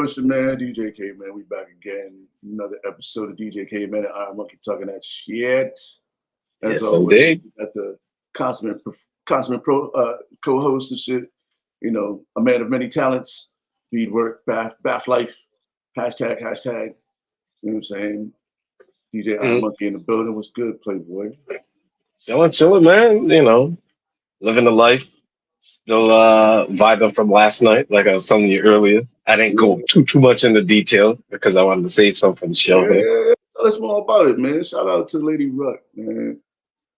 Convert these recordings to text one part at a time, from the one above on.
it's your man, DJ Caveman. We back again. Another episode of DJ Caveman and IronMonkey talking that shit. As Yes, always, indeed. at the consummate co-host and shit. You know, a man of many talents, bead work, bath life, hashtag. You know what I'm saying? DJ IronMonkey in the building. What's good, Playboy? Chilling, man. You know, living the life. Still vibing from last night, like I was telling you earlier. I didn't go too much into detail because I wanted to save some for the show here. Yeah. Tell us more about it, man. Shout out to Lady Ruck, man.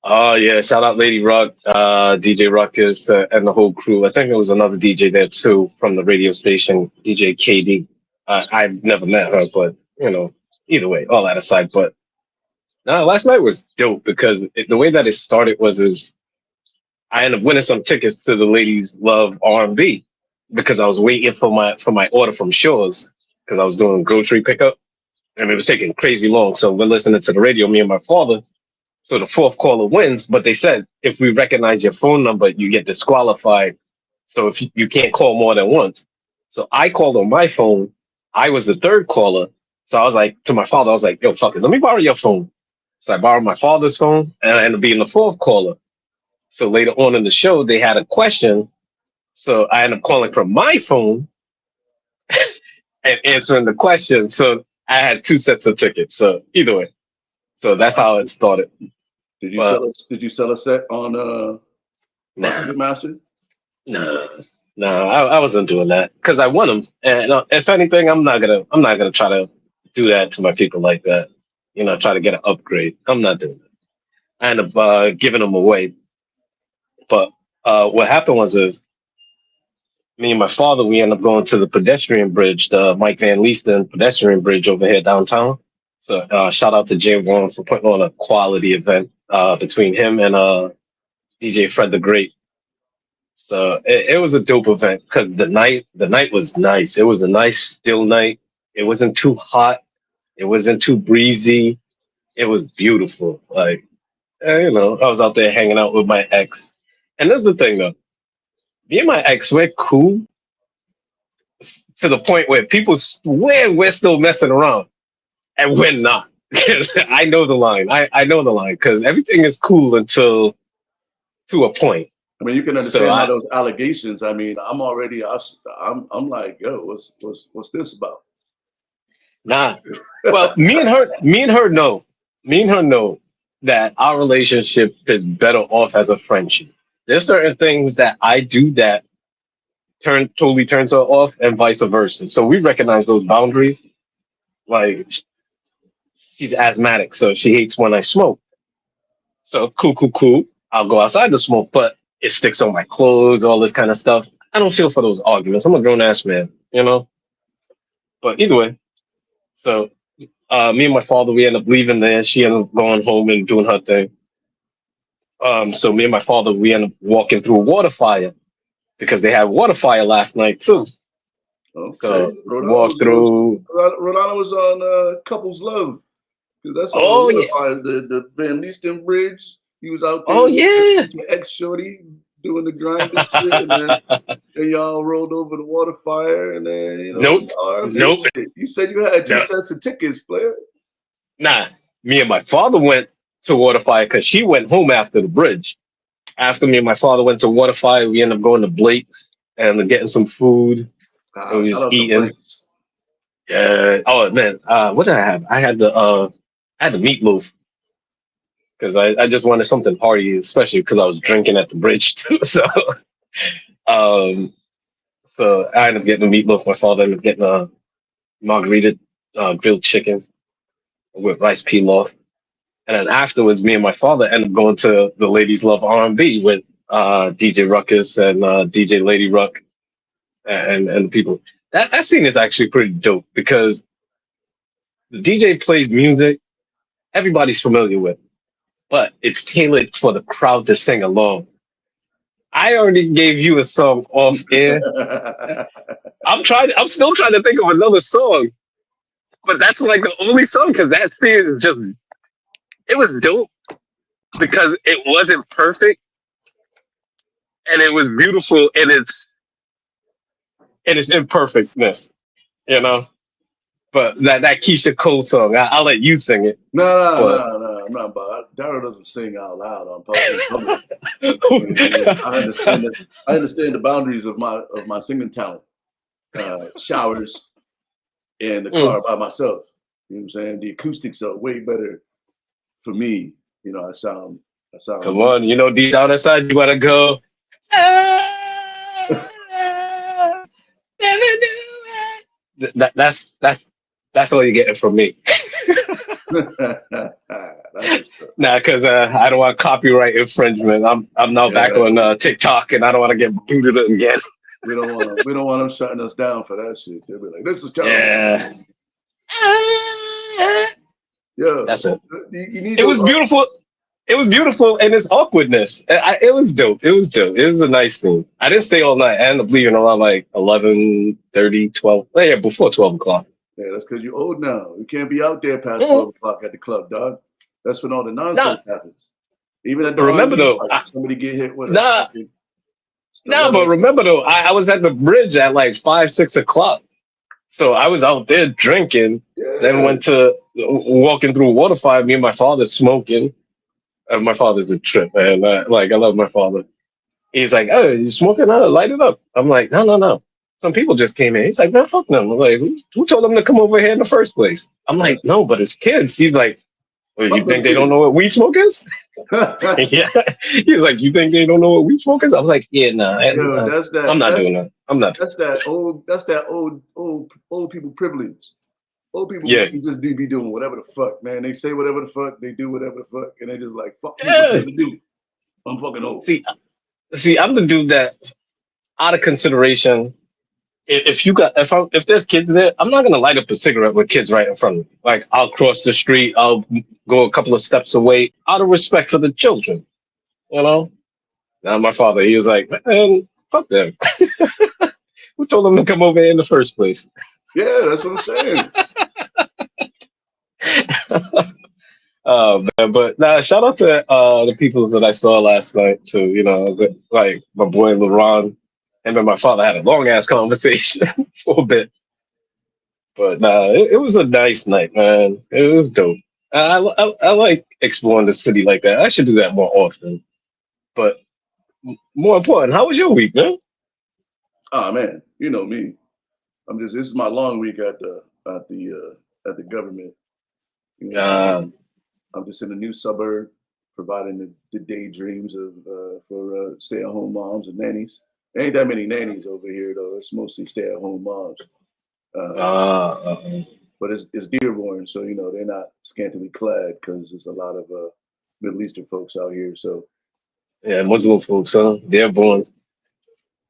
Oh yeah, shout out Lady Rock, DJ Ruckus, and the whole crew. I think there was another DJ there too from the radio station, DJ KD. I've never met her, but you know, either way, all that aside. But no, last night was dope because the way that it started was I ended up winning some tickets to the Ladies Love R&B because I was waiting for my order from Shaw's because I was doing grocery pickup and it was taking crazy long. So we're listening to the radio, me and my father. So the fourth caller wins, but they said if we recognize your phone number, you get disqualified. So if you can't call more than once. So I called on my phone. I was the third caller. So I was like to my father, I was like, yo, fuck it, let me borrow your phone. So I borrowed my father's phone and I ended up being the fourth caller. So later on in the show, they had a question. So I ended up calling from my phone and answering the question. So I had two sets of tickets. So either way. So that's how it started. Did you sell a set on Nah, Ticketmaster? I wasn't doing that because I won them. And if anything, I'm not gonna try to do that to my people like that. You know, try to get an upgrade. I'm not doing that. I end up giving them away. But what happened is me and my father, we ended up going to the pedestrian bridge, the Mike Van Leesten pedestrian bridge over here downtown. So shout out to Jay Warren for putting on a quality event between him and DJ Fred the Great. So it was a dope event because the night was nice. It was a nice still night. It wasn't too hot. It wasn't too breezy. It was beautiful. Like you know, I was out there hanging out with my ex. And that's the thing though. Me and my ex, we're cool to the point where people swear we're still messing around, and we're not. I know the line. I know the line because everything is cool until to a point. I mean, you can understand how those allegations. I mean, I'm I'm like, yo, what's this about? Nah. Well, me and her know. Me and her know that our relationship is better off as a friendship. There's certain things that I do that totally turns her off, and vice versa. So we recognize those boundaries. Like she's asthmatic, so she hates when I smoke. So cool. I'll go outside to smoke, but it sticks on my clothes, all this kind of stuff. I don't feel for those arguments. I'm a grown ass man, you know. But either way, so me and my father, we end up leaving there. She ended up going home and doing her thing. So me and my father, we end up walking through a water fire because they had water fire last night too. Okay. So walk through. Rolando was on Couples Love. That's the Van Leesten Bridge. He was out there. Oh yeah. Ex shorty doing the grind and shit, and then and y'all rolled over the water fire, and then you know. Nope. You said you had two sets of tickets, player. Nah, me and my father went to Waterfire because she went home after the bridge. After me and my father went to Waterfire, we ended up going to Blake's and getting some food. And we just eating. Yeah. Oh man, what did I have? I had the meatloaf because I just wanted something hearty, especially because I was drinking at the bridge too. So I ended up getting the meatloaf. My father ended up getting a margarita grilled chicken with rice pilaf. And then afterwards, me and my father ended up going to the Ladies Love R&B with DJ Ruckus and DJ Lady Ruck and the people. That scene is actually pretty dope because the DJ plays music everybody's familiar with, but it's tailored for the crowd to sing along. I already gave you a song off air. I'm still trying to think of another song, but that's like the only song because that scene is just. It was dope because it wasn't perfect and it was beautiful in its imperfectness. you know. But that Keisha Cole song, I'll let you sing it. But I'm not about. Daryl doesn't sing out loud in public. You know what I'm saying? I understand the boundaries of my singing talent. Showers and the car by myself. You know what I'm saying? The acoustics are way better for me. You know, I sound. come on, you know, deep down inside, you wanna go. That's all you're getting from me. Nah, because I don't want copyright infringement. I'm now back Yeah, on TikTok, and I don't want to get booted again. we don't want them shutting us down for that shit. They'll be like, "This is terrible." Yeah, Yeah, that's it. you need It those. was beautiful. It was beautiful in its awkwardness. It was dope. It was dope. It was a nice scene. I didn't stay all night. I ended up leaving around like 11:30, 12. Yeah, before 12 o'clock. Yeah, that's because you're old now. You can't be out there past Mhm. 12 o'clock at the club, dog. That's when all the Nah, nonsense happens. Even at the remember R&B though. fight, somebody get hit with a Nah, fucking nah, but stiletto. remember though. I was at the bridge at like 5, 6 o'clock. So I was out there drinking. Then Yeah, went to walking through Waterfire. Me and my father smoking. My father's a trip, man. I love my father. He's like, "Oh, you smoking? Light it up." I'm like, "No, no, no. Some people just came in." He's like, "Man, fuck them." I'm like, who told them to come over here in the first place?" I'm like, that's "No, but it's kids." He's like, "Well, you fuck them think they don't kids. know what weed smoke is?" Yeah. He's like, "You think they don't know what weed smoke is?" I was like, "Yeah, nah, Yo, I'm not doing that. I'm not." that's that old people privilege. Old people Yeah. just do be doing whatever the fuck, man. They say whatever the fuck, they do whatever the fuck, and they just like, fuck you, what you Yeah. gonna do? I'm fucking old. See, I'm the dude that, out of consideration, if there's kids there, I'm not gonna light up a cigarette with kids right in front of me. Like I'll cross the street, I'll go a couple of steps away, out of respect for the children. You know. Now my father, he was like, "Man, fuck them. Who told them to come over here in the first place?" Yeah, that's what I'm saying. Man, but nah, shout out to the people that I saw last night too. You know, like my boy LeRon. Him and my father had a long ass conversation for a bit. But nah, it was a nice night, man. It was dope. I like exploring the city like that. I should do that more often. But more important, how was your week, man? Oh man, you know me. This is my long week at the government. You know what I'm Uh, saying? I'm just in a new suburb, providing the daydreams of for stay-at-home moms and nannies. There ain't that many nannies over here though. It's mostly stay-at-home moms. Uh, uh, but it's Dearborn, so you know they're not scantily clad because there's a lot of Middle Eastern folks out here. So, yeah, Muslim folks, huh? They're born.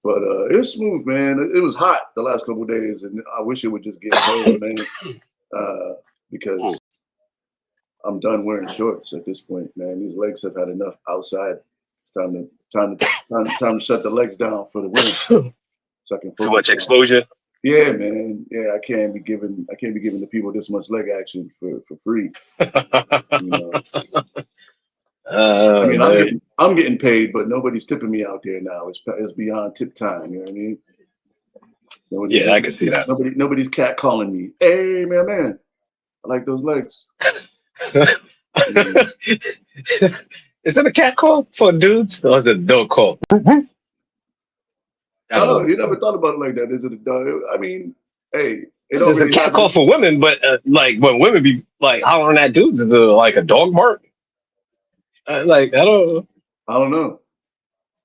but it was smooth, man. It was hot the last couple of days, and I wish it would just get cold, man. Because I'm done wearing shorts at this point, man. These legs have had enough outside. It's time to shut the legs down for the winter, so I can Too focus much on. exposure. Yeah, man. Yeah, I can't be giving the people this much leg action for free. You know. I mean, Man. I'm getting paid, but nobody's tipping me out there now. It's beyond tip time. You know what I mean? Yeah, I can see that. Nobody's cat calling me. Hey, man, I like those legs. You know, Is it a cat call for dudes or is it a dog call? I I don't don't know. know. You never thought about it like that. Is it a dog? I mean, hey, it It's a already cat call happened. for women, but like when women be like hollering at dudes, is it like a dog bark? I don't know. I don't know.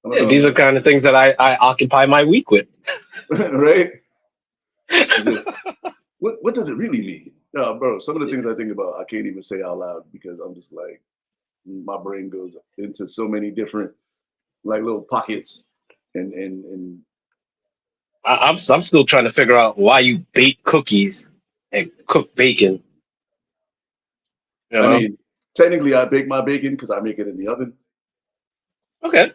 I don't Yeah, know, these are man. kind of things that I occupy my week with. Right? Is it? What does it really mean? Bro, some of the things I think about, I can't even say out loud because I'm just like, my brain goes into so many different like little pockets, and I'm still trying to figure out why you bake cookies and cook bacon. You I know? mean, technically, I bake my bacon because I make it in the oven. Okay.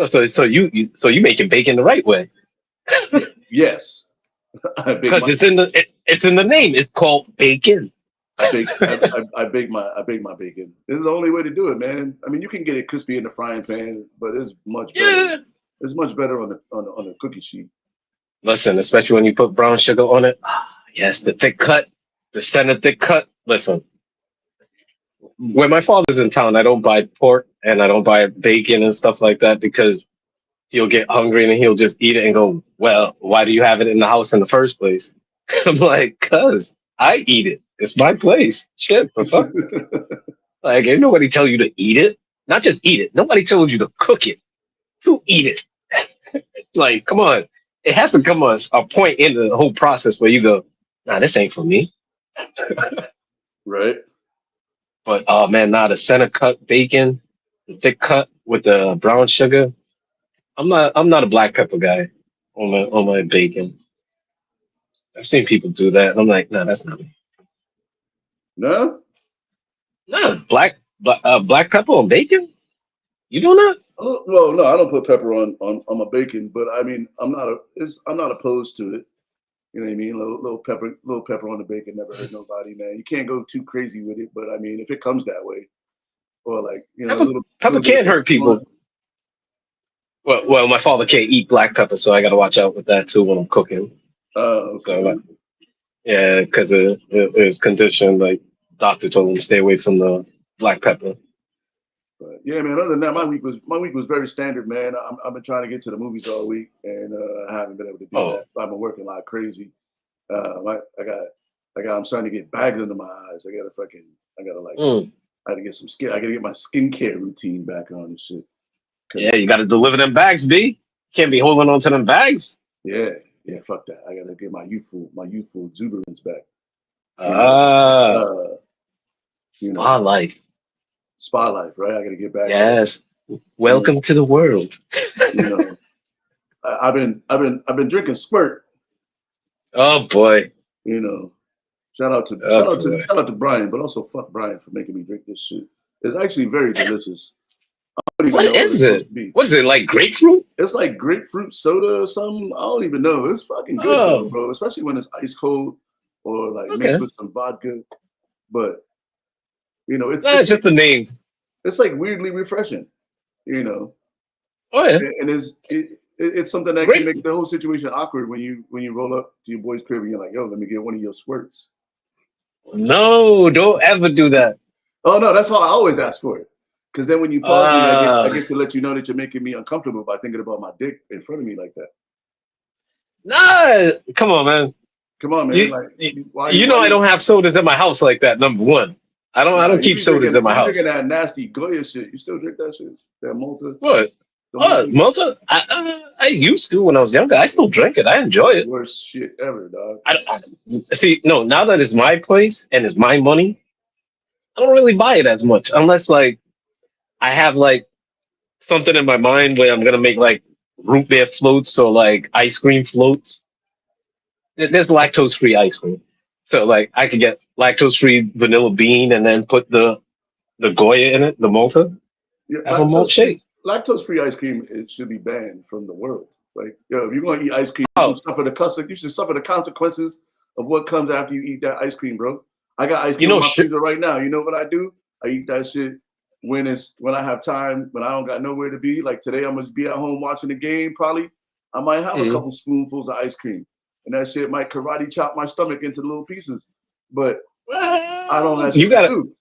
So you making bacon the right way Yes, I bake because my it's in the name. It's called bacon. I bake my bacon. This is the only way to do it, man. I mean, you can get it crispy in the frying pan, but it's much better. Yeah. It's much better on the cookie sheet. Listen, especially when you put brown sugar on it. Ah, yes, the thick cut, the center thick cut. Listen, when my father's in town, I don't buy pork and I don't buy bacon and stuff like that because he'll get hungry and he'll just eat it and go, "Well, why do you have it in the house in the first place?" I'm like, "Cause I eat it. It's my place. Shit, the fuck." Like, ain't nobody tell you to eat it. Not just eat it. Nobody told you to cook it. You eat it. Like, come on. It has to come a point in the whole process where you go, nah, this ain't for me. Right. But oh man, nah, the center cut bacon, the thick cut with the brown sugar. I'm not a black pepper guy on my bacon. I've seen people do that. And I'm like, nah, that's not me. No. Nah, black pepper on bacon? You do not? Well, no, I don't put pepper on my bacon, but I mean, I'm not opposed to it. You know what I mean? Little pepper on the bacon never hurt nobody, man. You can't go too crazy with it, but I mean, if it comes that way, or like a Pepper pepper little bit of can't hurt pepper on people. Well, my father can't eat black pepper, so I got to watch out with that too when I'm cooking. So, Okay. yeah, because of his condition, like doctor told him to stay away from the black pepper. But yeah, man. Other than that, my week was very standard, man. I've been trying to get to the movies all week, and I haven't been able to do that. Oh, I've been working like crazy. I'm starting to get bags under my eyes. I gotta like, mm. I gotta get some skin. I gotta get my skincare routine back on and shit. Cause Yeah, you got to deliver them bags, B. Can't be holding on to them bags. yeah, yeah, fuck that. I gotta get my youthful exuberance back. You know, Ah, uh, you my know, life. spa life, right? I gotta get back there. Yes. You know, Welcome to the world. you know. I've been drinking Squirt. Oh boy. You know, shout out to Oh shout out to boy. shout out to Brian, but also fuck Brian for making me drink this shit. It's actually very delicious. I don't even What know what is it's supposed it? to be. What is it like grapefruit? It's like grapefruit soda or something. I don't even know. It's fucking good though, Oh, bro. Especially when it's ice cold or like mixed okay. with some vodka. But you know, it's Nah, it's it's just the name. it's like weirdly refreshing. You know, Oh yeah. and it's something that can make Grapefruit. the whole situation awkward when you roll up to your boy's crib and you're like, yo, let me get one of your squirts. No, don't ever do that. Oh no, that's how I always ask for it. Because then when you pause me, I Uh get to let you know that you're making me uncomfortable by thinking about my dick in front of me like that. nah. Come on, man. Come on, man. You, Like, you why you you know why I you don't have sodas in my house like that. Number one, I nah, don't keep sodas in my you be drinking house. that nasty Goya shit. You still drink that shit? That Malta? What? The Malta? Malta. I used to when I was younger. I still drink it. I enjoy it. Worst shit ever, dog. See. No, now that it's my place and it's my money, I don't really buy it as much unless like I have like something in my mind where I'm gonna make like root beer floats or like ice cream floats. There's lactose free ice cream, so like I could get lactose free vanilla bean and then put the Goya in it, the Malta. Yeah, Have a malt shake. lactose free ice cream, it should be banned from the world. Like, yo, if you're gonna eat ice cream, Oh, you should suffer the consequences of what comes after you eat that ice cream, bro. I got ice you cream in know, my freezer right now. You know what I do? I eat that shit when I have time, when I don't got nowhere to be. Like today, I'm gonna be at home watching the game. Probably, I might have a mm, couple spoonfuls of ice cream, and that shit might karate chop my stomach into little pieces. But I don't have you shit to gotta, do.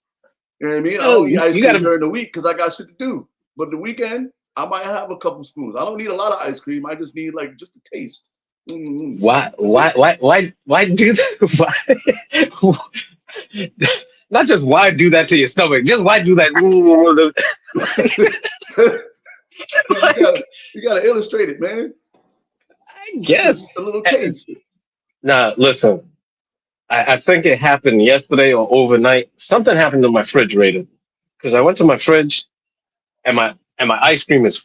You know what I mean? I don't eat ice you cream gotta. during the week because I got shit to do. But the weekend, I might have a couple spoons. I don't need a lot of ice cream. I just need like just a taste. Mm-hmm. Why, That's it. why, why, why, why do that? Why? Not just why do that to your stomach, just why do that? Because Like, you gotta illustrate it, man. I guess. Just a little taste. Nah, listen. I think it happened yesterday or overnight. Something happened to my refrigerator because I went to my fridge and my ice cream is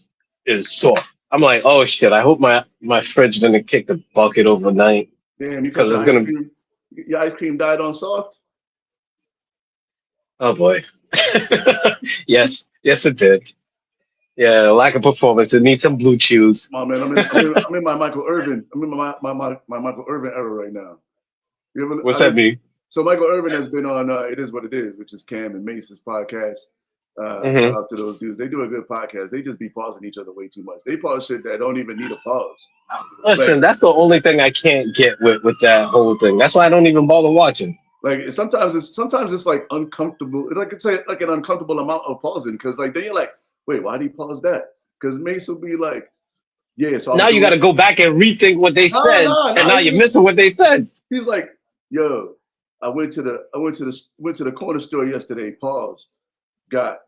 soft. I'm like, oh shit! I hope my fridge didn't kick the bucket overnight Damn, you cut because your it's ice gonna. cream. Your ice cream died on soft. Oh boy. Yes, yes, it did. Yeah, lack of performance. It needs some blue chews. Come on, man. I'm in my Michael Irvin. I'm in my Michael Irvin era right now. You ever, What's that mean? so Michael Irvin has been on It Is What It Is, which is Cam and Mace's podcast. Shout out to those dudes. They do a good podcast. They just be pausing each other way too much. They pause shit that don't even need a pause. Listen, that's the only thing I can't get with that whole thing. That's why I don't even bother watching. Like sometimes it's like uncomfortable. Like it's like an uncomfortable amount of pausing because like then you're like, wait, why did he pause that? Because Mace will be like, yeah. So now you got to go back and rethink what they said, and now you're missing what they said. He's like, yo, I went to the corner store yesterday. Pause. Got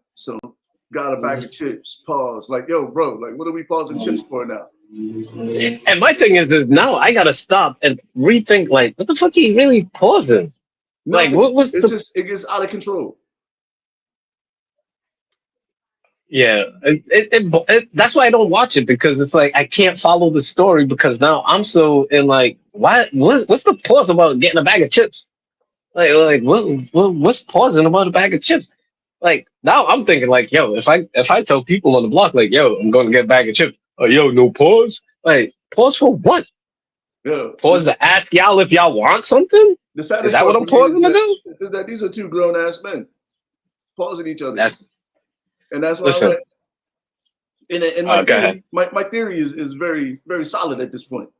a bag of chips. Pause. Like, yo, bro, like, what are we pausing chips for now? And my thing is now I gotta stop and rethink. Like, what the fuck are you really pausing? Nothing. Like, what was it gets out of control. Yeah, that's why I don't watch it because it's like I can't follow the story because now I'm so in like, what's the pause about getting a bag of chips? Like what's pausing about a bag of chips? Like now I'm thinking like, yo, if I tell people on the block like, yo, I'm going to get a bag of chips. Oh, yo, no pause. Like pause for what? Yeah, pause to ask y'all if y'all want something. Is that what I'm pausing to do? Is that these are two grown ass men pausing each other. That's why I went. And my theory is very, very solid at this point.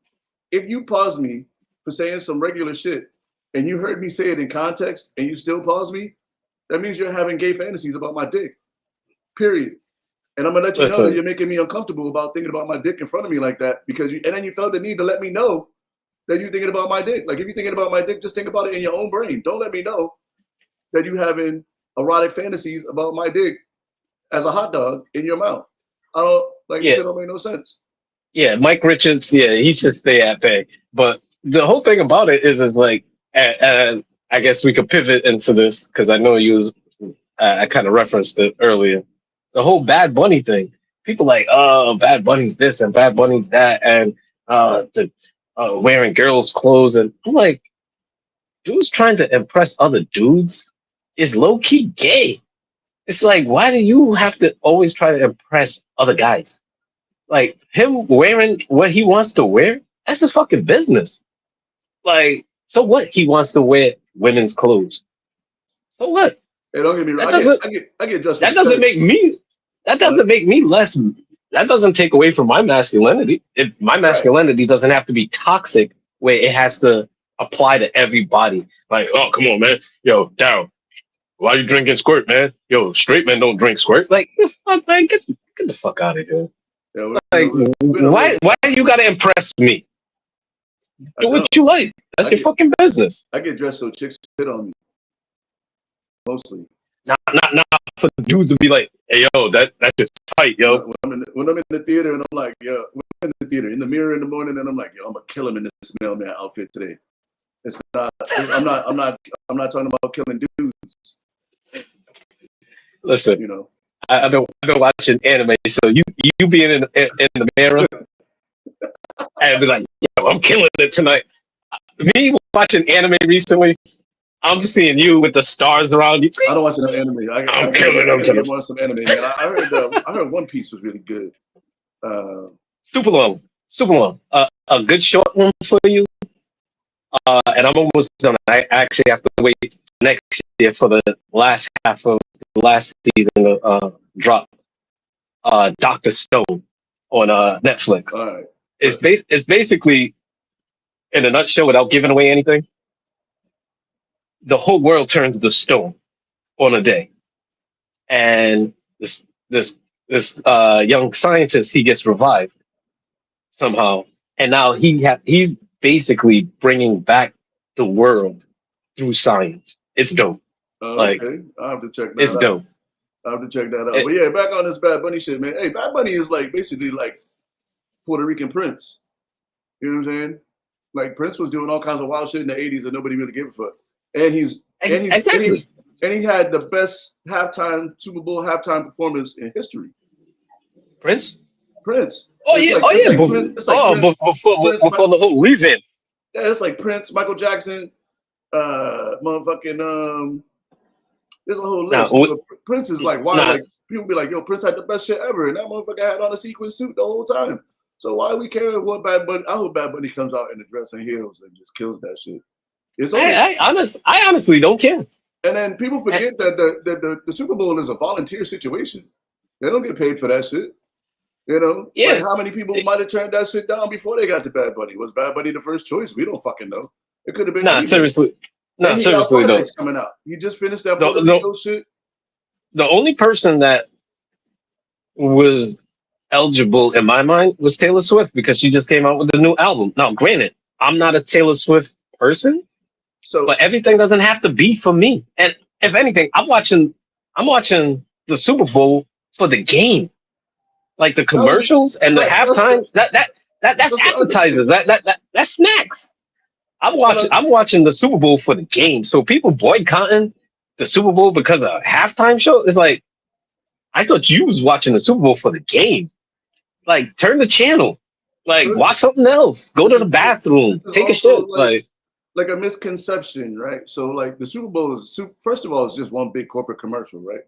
If you pause me for saying some regular shit and you heard me say it in context and you still pause me, that means you're having gay fantasies about my dick. Period. And I'm gonna let you know that you're making me uncomfortable about thinking about my dick in front of me like that and then you felt the need to let me know that you're thinking about my dick. Like if you're thinking about my dick, just think about it in your own brain. Don't let me know that you having erotic fantasies about my dick as a hot dog in your mouth. I don't Shit don't make no sense. Yeah, Mike Richards. Yeah, he should stay at bay. But the whole thing about it is like, and I guess we could pivot into this because I know I kind of referenced it earlier. The whole Bad Bunny thing. People like, oh, Bad Bunny's this and Bad Bunny's that, and wearing girls' clothes, and I'm like, dudes trying to impress other dudes is low key gay. It's like, why do you have to always try to impress other guys? Like him wearing what he wants to wear, that's his fucking business. Like, so what? He wants to wear women's clothes. So what? Hey, don't get me wrong. I get dressed. That doesn't make me. That doesn't make me less. That doesn't take away from my masculinity. If my masculinity doesn't have to be toxic, where it has to apply to everybody. Like, oh, come on, man. Yo, Daryl, why are you drinking squirt, man? Yo, straight men don't drink squirt. Like, fuck, man, get the fuck out of here. Yeah, why do you gotta impress me? Do what you like. That's your fucking business. I get dressed so chicks sit on me. Mostly. Not for the dudes to be like, hey, yo, that's just tight, yo. When I'm in the theater and I'm like, yo, in the theater, in the mirror in the morning, and I'm like, yo, I'm gonna kill him in this mailman outfit today. It's not. I'm not talking about killing dudes. Listen, you know, I've been watching anime, so you being in the mirror and be like, yo, I'm killing it tonight. Me watching anime recently, I'm seeing you with the stars around you. I don't watch no anime. I'm killing them. I gotta watch some anime, man. I heard One Piece was really good. Super long. A good short one for you. And I'm almost done. I actually have to wait next year for the last half of the last season to drop. Dr. Stone on Netflix. All right. It's basically, in a nutshell, without giving away anything, the whole world turns to stone on a day, and this young scientist, he gets revived somehow, and now he's basically bringing back the world through science. It's dope. Okay, I'll have to check that out. It's dope. I'll have to check that out. But yeah, back on this Bad Bunny shit, man. Hey, Bad Bunny is like basically like Puerto Rican Prince. You know what I'm saying? Like Prince was doing all kinds of wild shit in the '80s and nobody really gave a fuck. And he had the best Super Bowl halftime performance in history. Prince. Oh yeah, before the whole revamp. Yeah, it's like Prince, Michael Jackson, motherfucking there's a whole list. Prince is like, why? Like people be like, yo, Prince had the best shit ever, and that motherfucker had on a sequin suit the whole time. So why are we caring what Bad Bunny? I hope Bad Bunny comes out in a dress and heels and just kills that shit. It's only, I honestly don't care. And then people forget that the Super Bowl is a volunteer situation. They don't get paid for that shit. You know, like how many people might have turned that shit down before they got to Bad Bunny? Was Bad Bunny the first choice? We don't fucking know. It could have been. Nah, seriously. Nah, and he seriously got though. coming out. He just finished that Puerto Rico shit. The only person that was eligible in my mind was Taylor Swift because she just came out with a new album. Now, granted, I'm not a Taylor Swift person, but everything doesn't have to be for me. And if anything, I'm watching the Super Bowl for the game, like the commercials and the halftime. That's appetizers. That's snacks. I'm watching the Super Bowl for the game. So people boycotting the Super Bowl because of a halftime show is like, I thought you was watching the Super Bowl for the game. Like, turn the channel. Like, watch something else. Go to the bathroom. Take a shit. Like a misconception, right? So, like, the Super Bowl is first of all, it's just one big corporate commercial, right?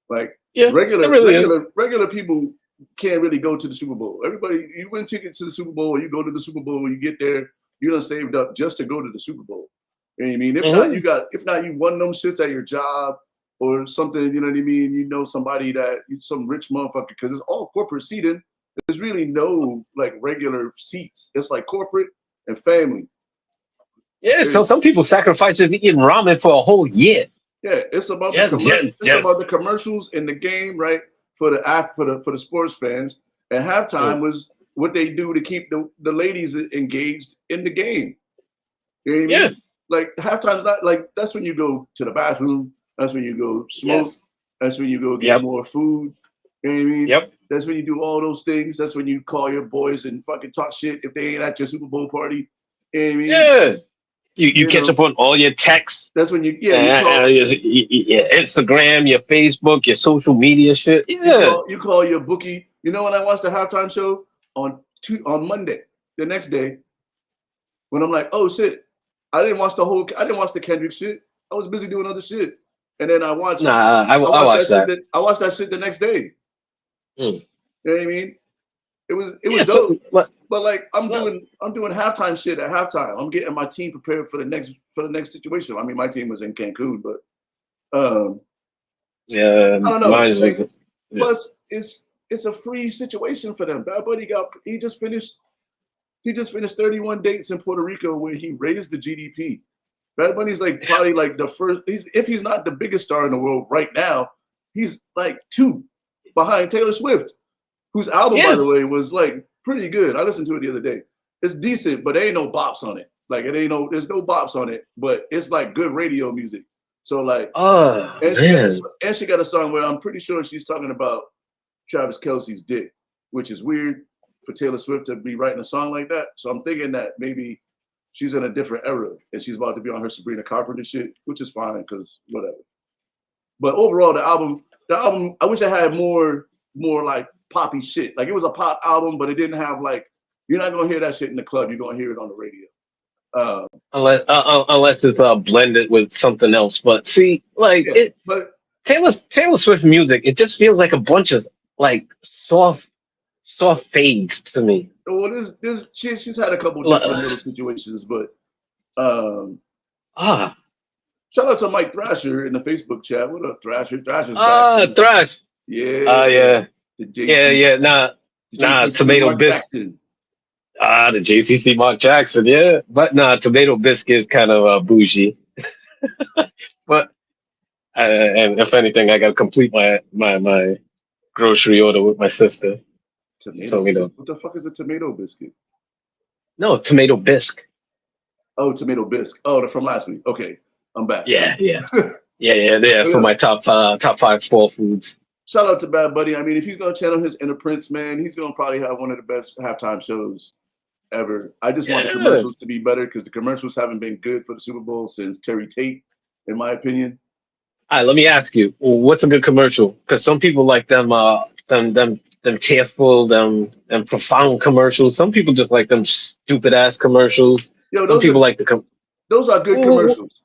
Like, regular people can't really go to the Super Bowl. Everybody, you win tickets to the Super Bowl, you go to the Super Bowl, you get there, you done saved up just to go to the Super Bowl. You know what I mean? If not, you won them shits at your job or something. You know what I mean? You know somebody some rich motherfucker, because it's all corporate seating. There's really no like regular seats. It's like corporate and family. Yeah, so some people sacrifice just eating ramen for a whole year. Yeah, it's about about the commercials in the game, right? For the sports fans. And halftime was what they do to keep the ladies engaged in the game. You know what I mean? Like halftime's not like, that's when you go to the bathroom. That's when you go smoke. That's when you go get more food. You know what I mean? Yep. That's when you do all those things. That's when you call your boys and fucking talk shit if they ain't at your Super Bowl party. You know what I mean? Yeah. You catch up on all your texts. That's when you Instagram, your Facebook, your social media shit. Yeah. You call your bookie. You know when I watched the halftime show on Monday, the next day, when I'm like, oh shit, I didn't watch the Kendrick shit. I was busy doing other shit. And then I watched I watched that. I watched that shit the next day. You know what I mean? It was dope. But like I'm doing halftime shit at halftime. I'm getting my team prepared for the next situation. I mean, my team was in Cancun, but I don't know. Plus, it's a free situation for them. Bad Bunny he just finished 31 dates in Puerto Rico where he raised the GDP. Bad Bunny's like probably like the first. If he's not the biggest star in the world right now, he's like 2 behind Taylor Swift, whose album, by the way, was like pretty good. I listened to it the other day. It's decent, but there ain't no bops on it. Like there's no bops on it, but it's like good radio music. So like, and she got a song where I'm pretty sure she's talking about Travis Kelce's dick, which is weird for Taylor Swift to be writing a song like that. So I'm thinking that maybe she's in a different era and she's about to be on her Sabrina Carpenter shit, which is fine because whatever. But overall, the album, I wish I had more like poppy shit. Like it was a pop album, but it didn't have like, you're not gonna hear that shit in the club. You're gonna hear it on the radio. Unless it's blended with something else. But see, like Taylor Swift music, it just feels like a bunch of like soft fades to me. Well, she's had a couple different little situations, but shout out to Mike Thrasher in the Facebook chat. What up, Thrasher? Thrasher's back. Thrash. Yeah. The JC, Nah, Tomato Biscuit. The JCC Mark Jackson, yeah. But Tomato Biscuit is kind of bougie. But and if anything, I got to complete my grocery order with my sister. Tomato. What the fuck is a tomato biscuit? No, tomato bisque. Oh, tomato bisque. Oh, from last week. Okay, I'm back. Yeah. For my top 5 fall foods. Shout out to Bad Bunny. I mean, if he's gonna channel his inner Prince, man, he's gonna probably have one of the best halftime shows ever. I just want the commercials to be better because the commercials haven't been good for the Super Bowl since Terry Tate, in my opinion. All right, let me ask you, what's a good commercial? Because some people like them tearful, them profound commercials. Some people just like them stupid ass commercials. Some people like those are good commercials.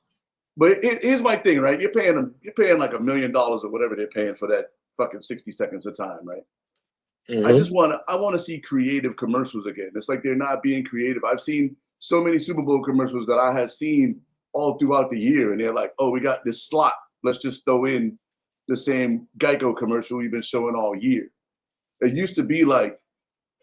But here's my thing, right? You're paying like $1 million or whatever they're paying for that fucking 60 seconds of time, right? Mm-hmm. I want to see creative commercials again. It's like they're not being creative. I've seen so many Super Bowl commercials that I had seen all throughout the year, and they're like, oh, we got this slot. Let's just throw in the same Geico commercial we've been showing all year. It used to be like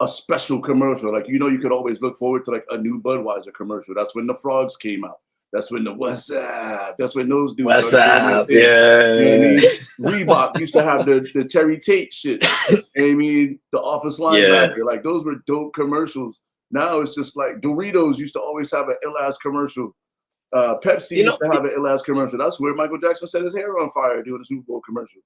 a special commercial. Like, you know, you could always look forward to like a new Budweiser commercial. That's when the frogs came out. That's when the What's Up? That's when those dudes What's started doing their up? thing. Yeah. You know what I mean? Reebok used to have the Terry Tate shit. You know what I mean? The office linebacker. Like, those were dope commercials. Now it's just like Doritos used to always have an ill-ass commercial. Pepsi used to have an ill-ass commercial. That's where Michael Jackson set his hair on fire doing a Super Bowl commercial.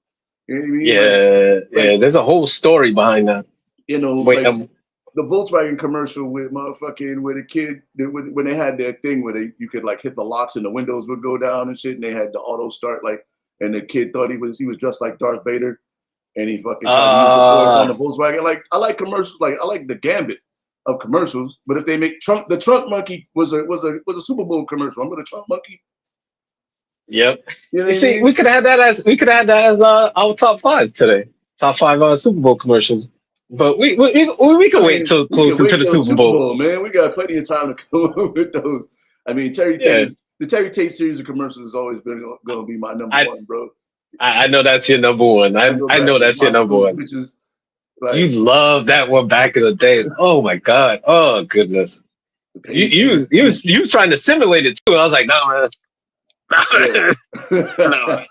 You know what I mean? Yeah. There's a whole story behind that. You know, Wait, like the Volkswagen commercial with motherfucking with a kid when they had their thing where you could like hit the locks and the windows would go down and shit, and they had the auto start like, and the kid thought he was dressed like Darth Vader, and he fucking tried to use the force on the Volkswagen. Like, I like commercials, like I like the gambit of commercials, but if they make the Trunk Monkey was a Super Bowl commercial. I'm gonna Trunk Monkey. Yep. You know You see, I mean? we could have that as our top 5 today. Top 5 Super Bowl commercials. But we can wait till closer to the Super Bowl. Man. We got plenty of time to come up with those. I mean, the Terry Tate series of commercials has always been going to be my number one, bro. I know that's your number one. I know that's your number one. Like, you love that one back in the days. Oh my God. Oh goodness. You was trying to simulate it too. I was like, no, man. No.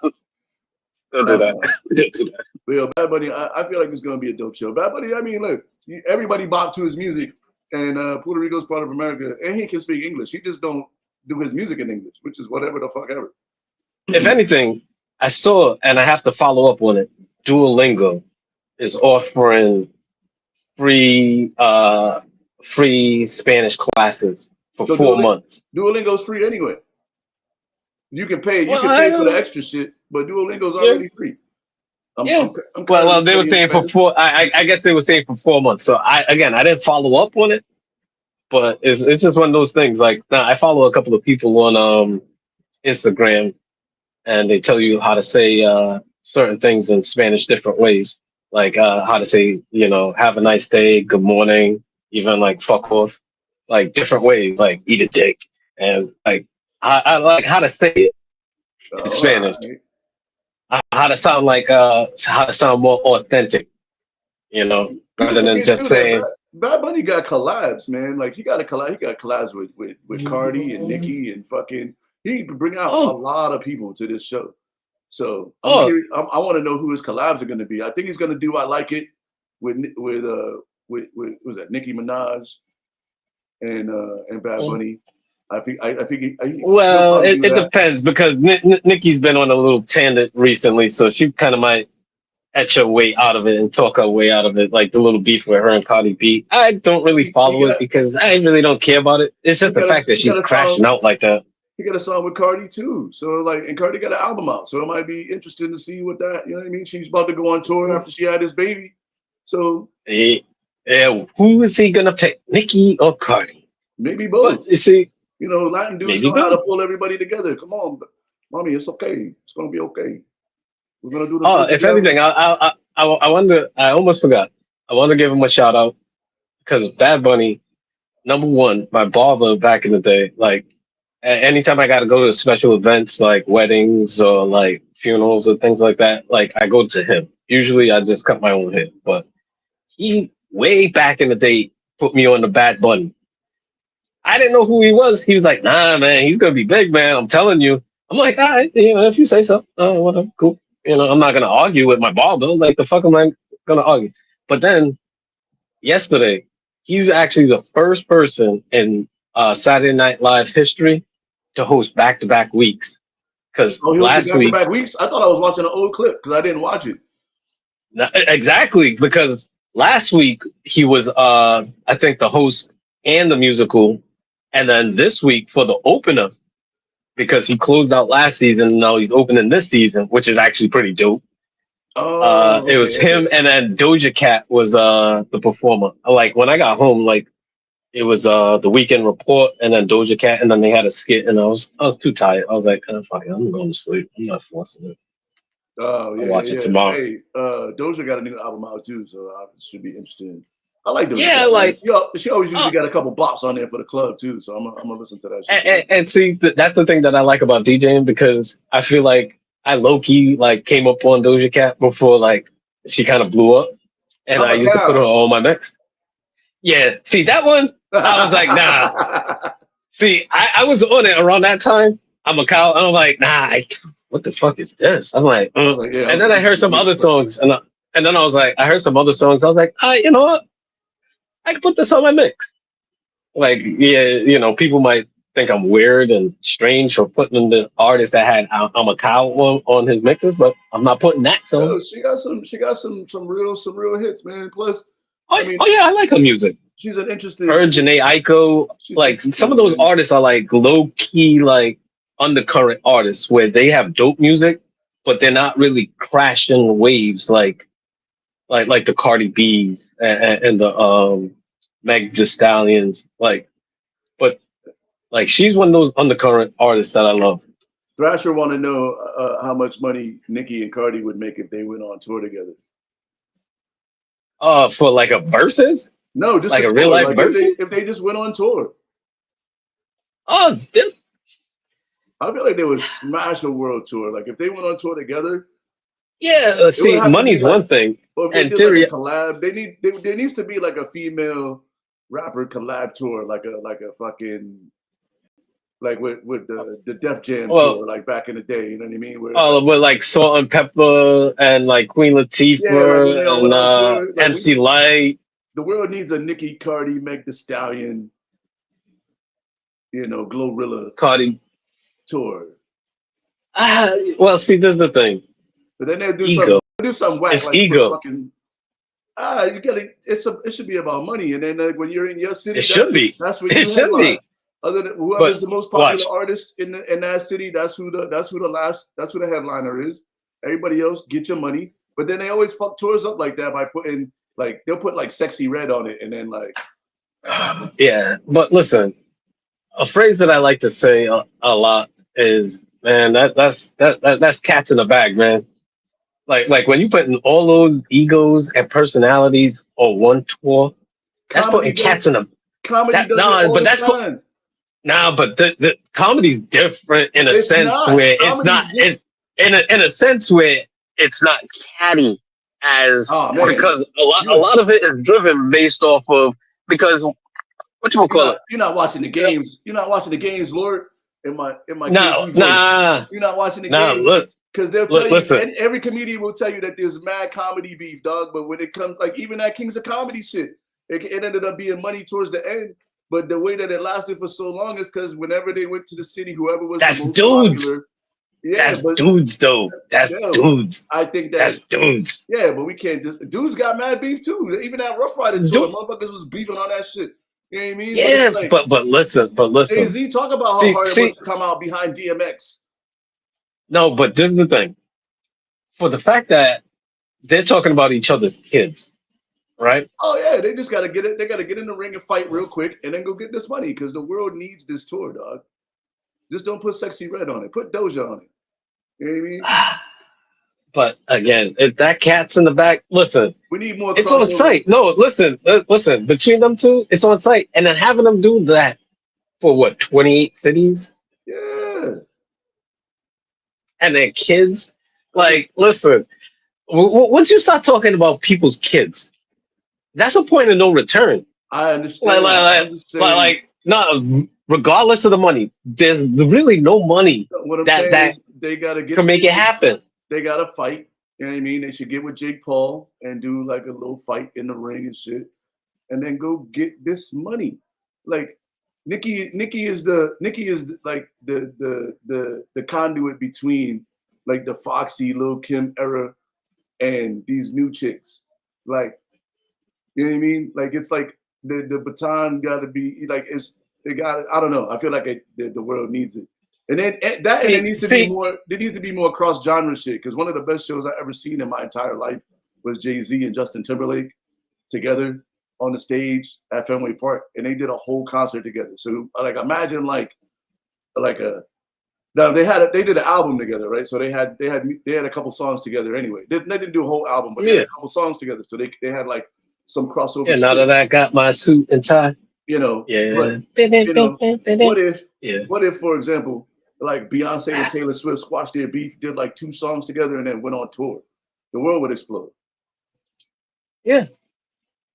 Don't do that. Don't do that. Yo, Bad Bunny, I feel like it's gonna be a dope show. Bad Bunny, I mean, look, everybody bop to his music, and Puerto Rico's part of America, and he can speak English. He just don't do his music in English, which is whatever the fuck ever. If anything, I saw, and I have to follow up on it. Duolingo is offering free Spanish classes for 4 months. Duolingo's free anyway. You can pay. You can pay for the extra shit, but Duolingo's already free. I'm well, they were saying for 4. I guess they were saying for 4 months. So I didn't follow up on it, but it's just one of those things. Like, now I follow a couple of people on Instagram, and they tell you how to say certain things in Spanish different ways, like how to say, have a nice day, good morning, even like fuck off, like different ways, like eat a dick, and like I like how to say it in Spanish. Right. How to sound more authentic, rather than just saying. Bad Bunny got collabs, man. Like, he got collabs with Cardi and Nicki and fucking. He bring out a lot of people to this show. So I'm curious, I want to know who his collabs are going to be. I think he's going to do "I Like It" with was that Nicki Minaj and Bad Bunny. I think it depends, because Nicki's been on a little tangent recently, so she kind of might etch her way out of it and talk her way out of it, like the little beef with her and Cardi B. I don't really follow it because I really don't care about it. It's just the fact that she's crashing out like that. He got a song with Cardi too, so like, and Cardi got an album out, so it might be interesting to see what that. You know what I mean? She's about to go on tour after she had this baby, so who is he gonna pick, Nicki or Cardi? Maybe both. But, you see. Latin dudes know how to pull everybody together. Come on, mommy, it's okay. It's gonna be okay. We're gonna do this. If anything, I wonder. I almost forgot. I want to give him a shout out, because Bad Bunny, number one, my barber back in the day. Like, anytime I got to go to special events like weddings or like funerals or things like that, like I go to him. Usually, I just cut my own hair, but he way back in the day put me on the Bad Bunny. I didn't know who he was. He was like, nah, man, he's going to be big, man. I'm telling you. I'm like, all right, if you say so, whatever, cool. I'm not going to argue with my barber. Like, the fuck am I going to argue? But then yesterday, he's actually the first person in Saturday Night Live history to host back-to-back weeks. Because last week, back-to-back weeks? I thought I was watching an old clip because I didn't watch it. Exactly, because last week he was, I think, the host and the musical. And then this week for the opener, because he closed out last season, and now he's opening this season, which is actually pretty dope. It was him, and then Doja Cat was the performer. Like, when I got home, like, it was the Weekend Report, and then Doja Cat, and then they had a skit, and I was too tired. I was like, fuck it, I'm going to sleep. I'm not forcing it. Oh yeah, I'll watch it tomorrow. Hey, Doja got a new album out too, so it should be interesting. I like Doja Yeah, Cat, man. like She always uh, usually got a couple bops on there for the club too, so I'm gonna listen to that shit. and see that's the thing that I like about DJing because I feel like I low key like came up on Doja Cat before like she kind of blew up, and I'm I a used to put her cow. on all my mix. Yeah, see that one, I was like, nah. See, I was on it around that time. I'm a cow, and I'm like, nah. What the fuck is this? I'm like, I was like, yeah, I and was then like, I this heard shit some weak other as fuck. songs, and then I was like, I heard some other songs. I was like, you know what? I can put this on my mix. Like, yeah, people might think I'm weird and strange for putting the artist that had I'm a cow on his mixes, but I'm not putting that song. Yo, she got some real hits, man. Plus, I mean, Oh yeah, I like her music. she's an interesting, Her, Janae Aiko, she's like some of interesting, those man. artists are like low key, like undercurrent artists where they have dope music, but they're not really crashing waves like the Cardi B's and the Meg Thee Stallions. But like she's one of those undercurrent artists that I love. Thrasher want to know how much money Nicki and Cardi would make if they went on tour together. For like a versus, No, just like a a real tour. life Like if versus. they just went on tour, Oh, I feel like they would smash a world tour. Like if they went on tour together, yeah. it would See, have to be money's like, one thing, or if they and did like a theory. collab, there needs to be like a female rapper collab tour, like a fucking like with the Def Jam Well, tour, like back in the day. You know what I mean? Where it's like, with like Salt and Pepper and like Queen yeah, like when they Latifah all went on tour, and MC Light, the world needs a Nicki, Cardi, Meg The Stallion, Glorilla Cardi. tour. Well, see, this is the thing. But then Ego. they'll do something whack It's like put ego. fucking you gotta it should be about money. And then when you're in your It city, should be. that's when It you should headline. be. Other than whoever's But the most popular watch. artist in that city, that's who the headliner is. Everybody else get your money. But then they always fuck tours up like that by putting like they'll put like Sexy Red on it and then like Yeah, but listen, a phrase that I like to say a lot is, man, that's cats in the bag, man. Like when you putting all those egos and personalities on one tour, that's comedy putting does cats in a comedy that does it nah, all but the that's put time. nah, but the comedy's different in a It's sense not. where it's not Comedy's just it's in a sense where it's not catty as oh man. because a You lot of it is driven based off of because what you call it. you're not watching the games. You're not watching the games, Lord. In my No, KG voice. nah, You're not watching the nah. games because they'll tell you. Listen. And every comedian will tell you that there's mad comedy beef, dog. But when it comes, like even that Kings of Comedy shit, it ended up being money towards the end. But the way that it lasted for so long is because whenever they went to the city, whoever was the That's most dudes. popular, yeah. That's But dudes, though. That's yo, dudes. I think that That's dudes. yeah, but we can't just dudes got mad beef too. Even that Rough Rider tour, Dude, motherfuckers was beefing on that shit. You know what I mean? But it's yeah, like but listen. Jay-Z talk about how hard it was See, to come out behind DMX. no, but this is the thing. For the fact that they're talking about each other's kids, right? Oh yeah, they just gotta get it. They gotta get in the ring and fight real quick, and then go get this money because the world needs this tour, dog. Just don't put Sexy Red on it. Put Doja on it. You know what I mean? But again, if that cat's in the back, listen, We need more it's on crossover. site. No, listen. Between them two, it's on site, and then having them do that for what 28 cities Yeah. and their kids. Like, listen, once you start talking about people's kids, that's a point of no return. I Like, understand. like, I'm like, just like, saying. like no, regardless of the money, there's really no money What I'm that saying that is they gotta get. can make it happen. They gotta fight. You know what I mean? They should get with Jake Paul and do like a little fight in the ring and shit, and then go get this money. Like Nikki is like the conduit between like the Foxy Lil Kim era and these new chicks. Like you know what I mean? Like it's like the baton got to be like I don't know. I feel like the world needs it. And then and there needs to be See, more. There needs to be more cross genre shit. Because one of the best shows I ever seen in my entire life was Jay-Z and Justin Timberlake together on the stage at Fenway Park, and they did a whole concert together. So like imagine like a now they did an album together, right? So they had a couple songs together anyway. They didn't do a whole album, but they had yeah, a couple songs together. So they had like some crossover Yeah, now shit, that I got my suit and tie. you know. Yeah. But you know, what if, Yeah. for example, like Beyonce and Taylor Swift squashed their beef, did like 2 songs together, and then went on tour? The world would explode, Yeah.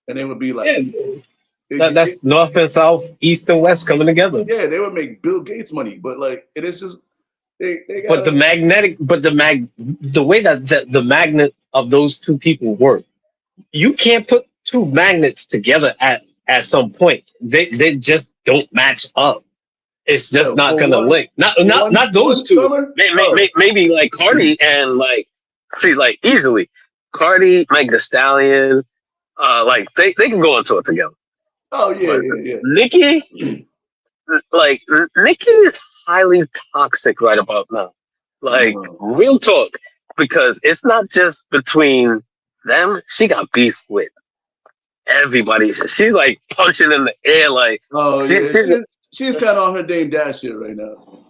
and they would be like, Yeah. they, That's North and South, East and West coming together. yeah, they would make Bill Gates money. But like, it is just they But gotta. the way that the magnet of those two people work, you can't put two magnets together at some point. They just don't match up. It's just Well, not for gonna one, link. Not one those two. summer. Oh, Maybe like Cardi and like see like easily Cardi, Meg the Stallion, like they can go into it together. oh yeah, But yeah, Nicki, yeah. like Nicki is highly toxic right about now. Like No. real talk, because it's not just between them. She got beef with everybody. She's like punching in the air. Like Oh yeah, she's she's kind of on her Dame Dash shit right now.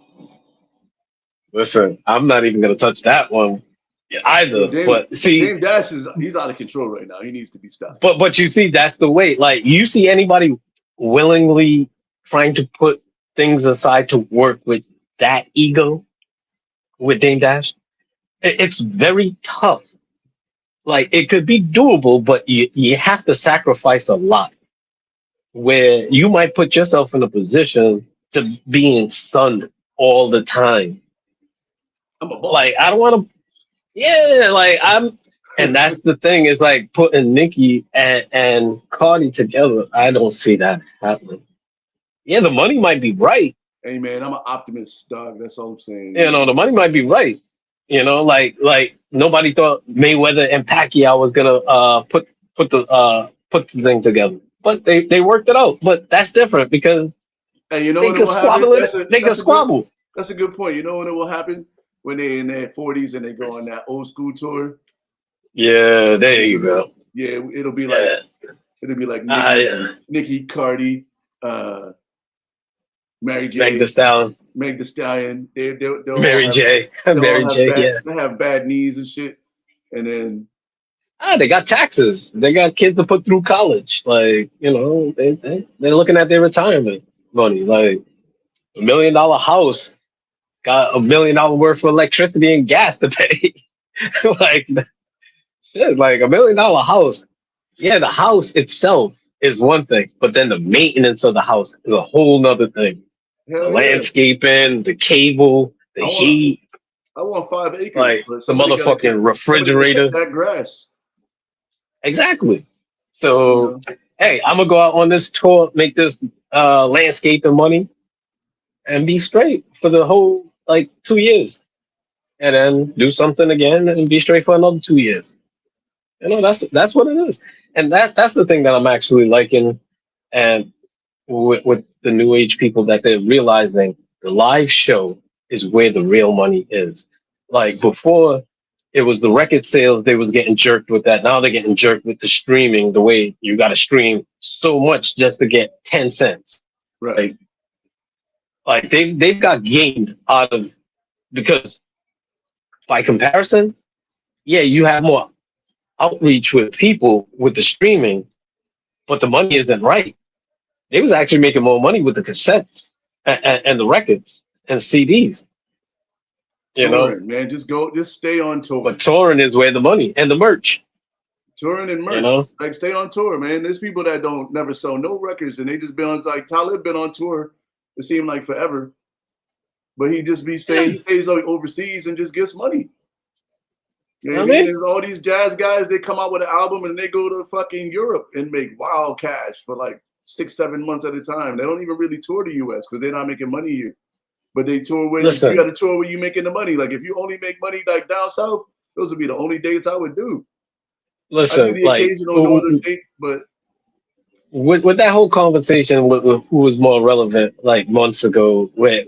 listen. I'm not even gonna touch that one Yo, either. But see, Dame Dash he's out of control right now. He needs to be stopped. but you see, that's the way. Like you see anybody willingly trying to put things aside to work with that ego with Dame Dash. It's very tough. Like it could be doable, but you have to sacrifice a lot. Where you might put yourself in a position to being sunned all the time. I'm a boss. Like I don't want to. Yeah, like I'm. And that's the thing is like putting Nicki and Cardi together. I don't see that happening. Yeah, the money might be right. Hey man, I'm an optimist, dog. That's all I'm saying. You know, the money might be right. You know, like nobody thought Mayweather and Pacquiao was gonna put the thing together, but they worked it out. But that's different because And you know they when it could will happen? squabble it. They could squabble. That's a good point. You know when it will happen? When they in their 40s and they go on that old school tour. Yeah, there you go. Yeah, it'll be Yeah. like Yeah. Nicki, Cardi, Mary Meg J, the Stallion, Meg the Stallion. They'll all Mary have J, Mary J. Yeah. they have bad knees and shit. And then They got taxes. They got kids to put through college. Like you know, they're looking at their retirement money. Like $1 million house got $1 million worth of electricity and gas to pay. Like shit, like $1 million house. Yeah, the house itself is one thing, but then the maintenance of the house is a whole nother thing. The hell yeah. landscaping, the cable, the I want heat, I want 5 acres, like but the somebody gotta motherfucking cut refrigerator. that grass. Exactly. You So, know? hey, I'm gonna go out on this tour, make this landscaping money, and be straight for the whole like 2 years, and then do something again and be straight for another 2 years. You know, that's what it is, and that's the thing that I'm actually liking, and with the new age people that they're realizing the live show is where the real money is. Like before, it was the record sales they was getting jerked with that. Now they're getting jerked with the streaming. The way you got to stream so much just to get 10 cents. Right. Like they've got gained out of because by comparison, yeah, you have more outreach with people with the streaming, but the money isn't right. They was actually making more money with the cassettes and the records and CDs. You know, Touring, man. Just stay on tour. but touring is where the money and the merch. Touring and merch. You know, Like stay on tour, man. There's people that don't never sell no records and they just been on like Talib been on tour. It seemed like forever. But he just be staying, he stays like overseas and just gets money. You know what I mean? There's all these jazz guys, they come out with an album and they go to fucking Europe and make wild cash for like 6-7 months at a time. They don't even really tour the US because they're not making money here. But they tour when you got to tour where you making the money. Like if you only make money like down south, those would be the only dates I would do. Listen, I do the occasional northern date, but with that whole conversation with who was more relevant like months ago, where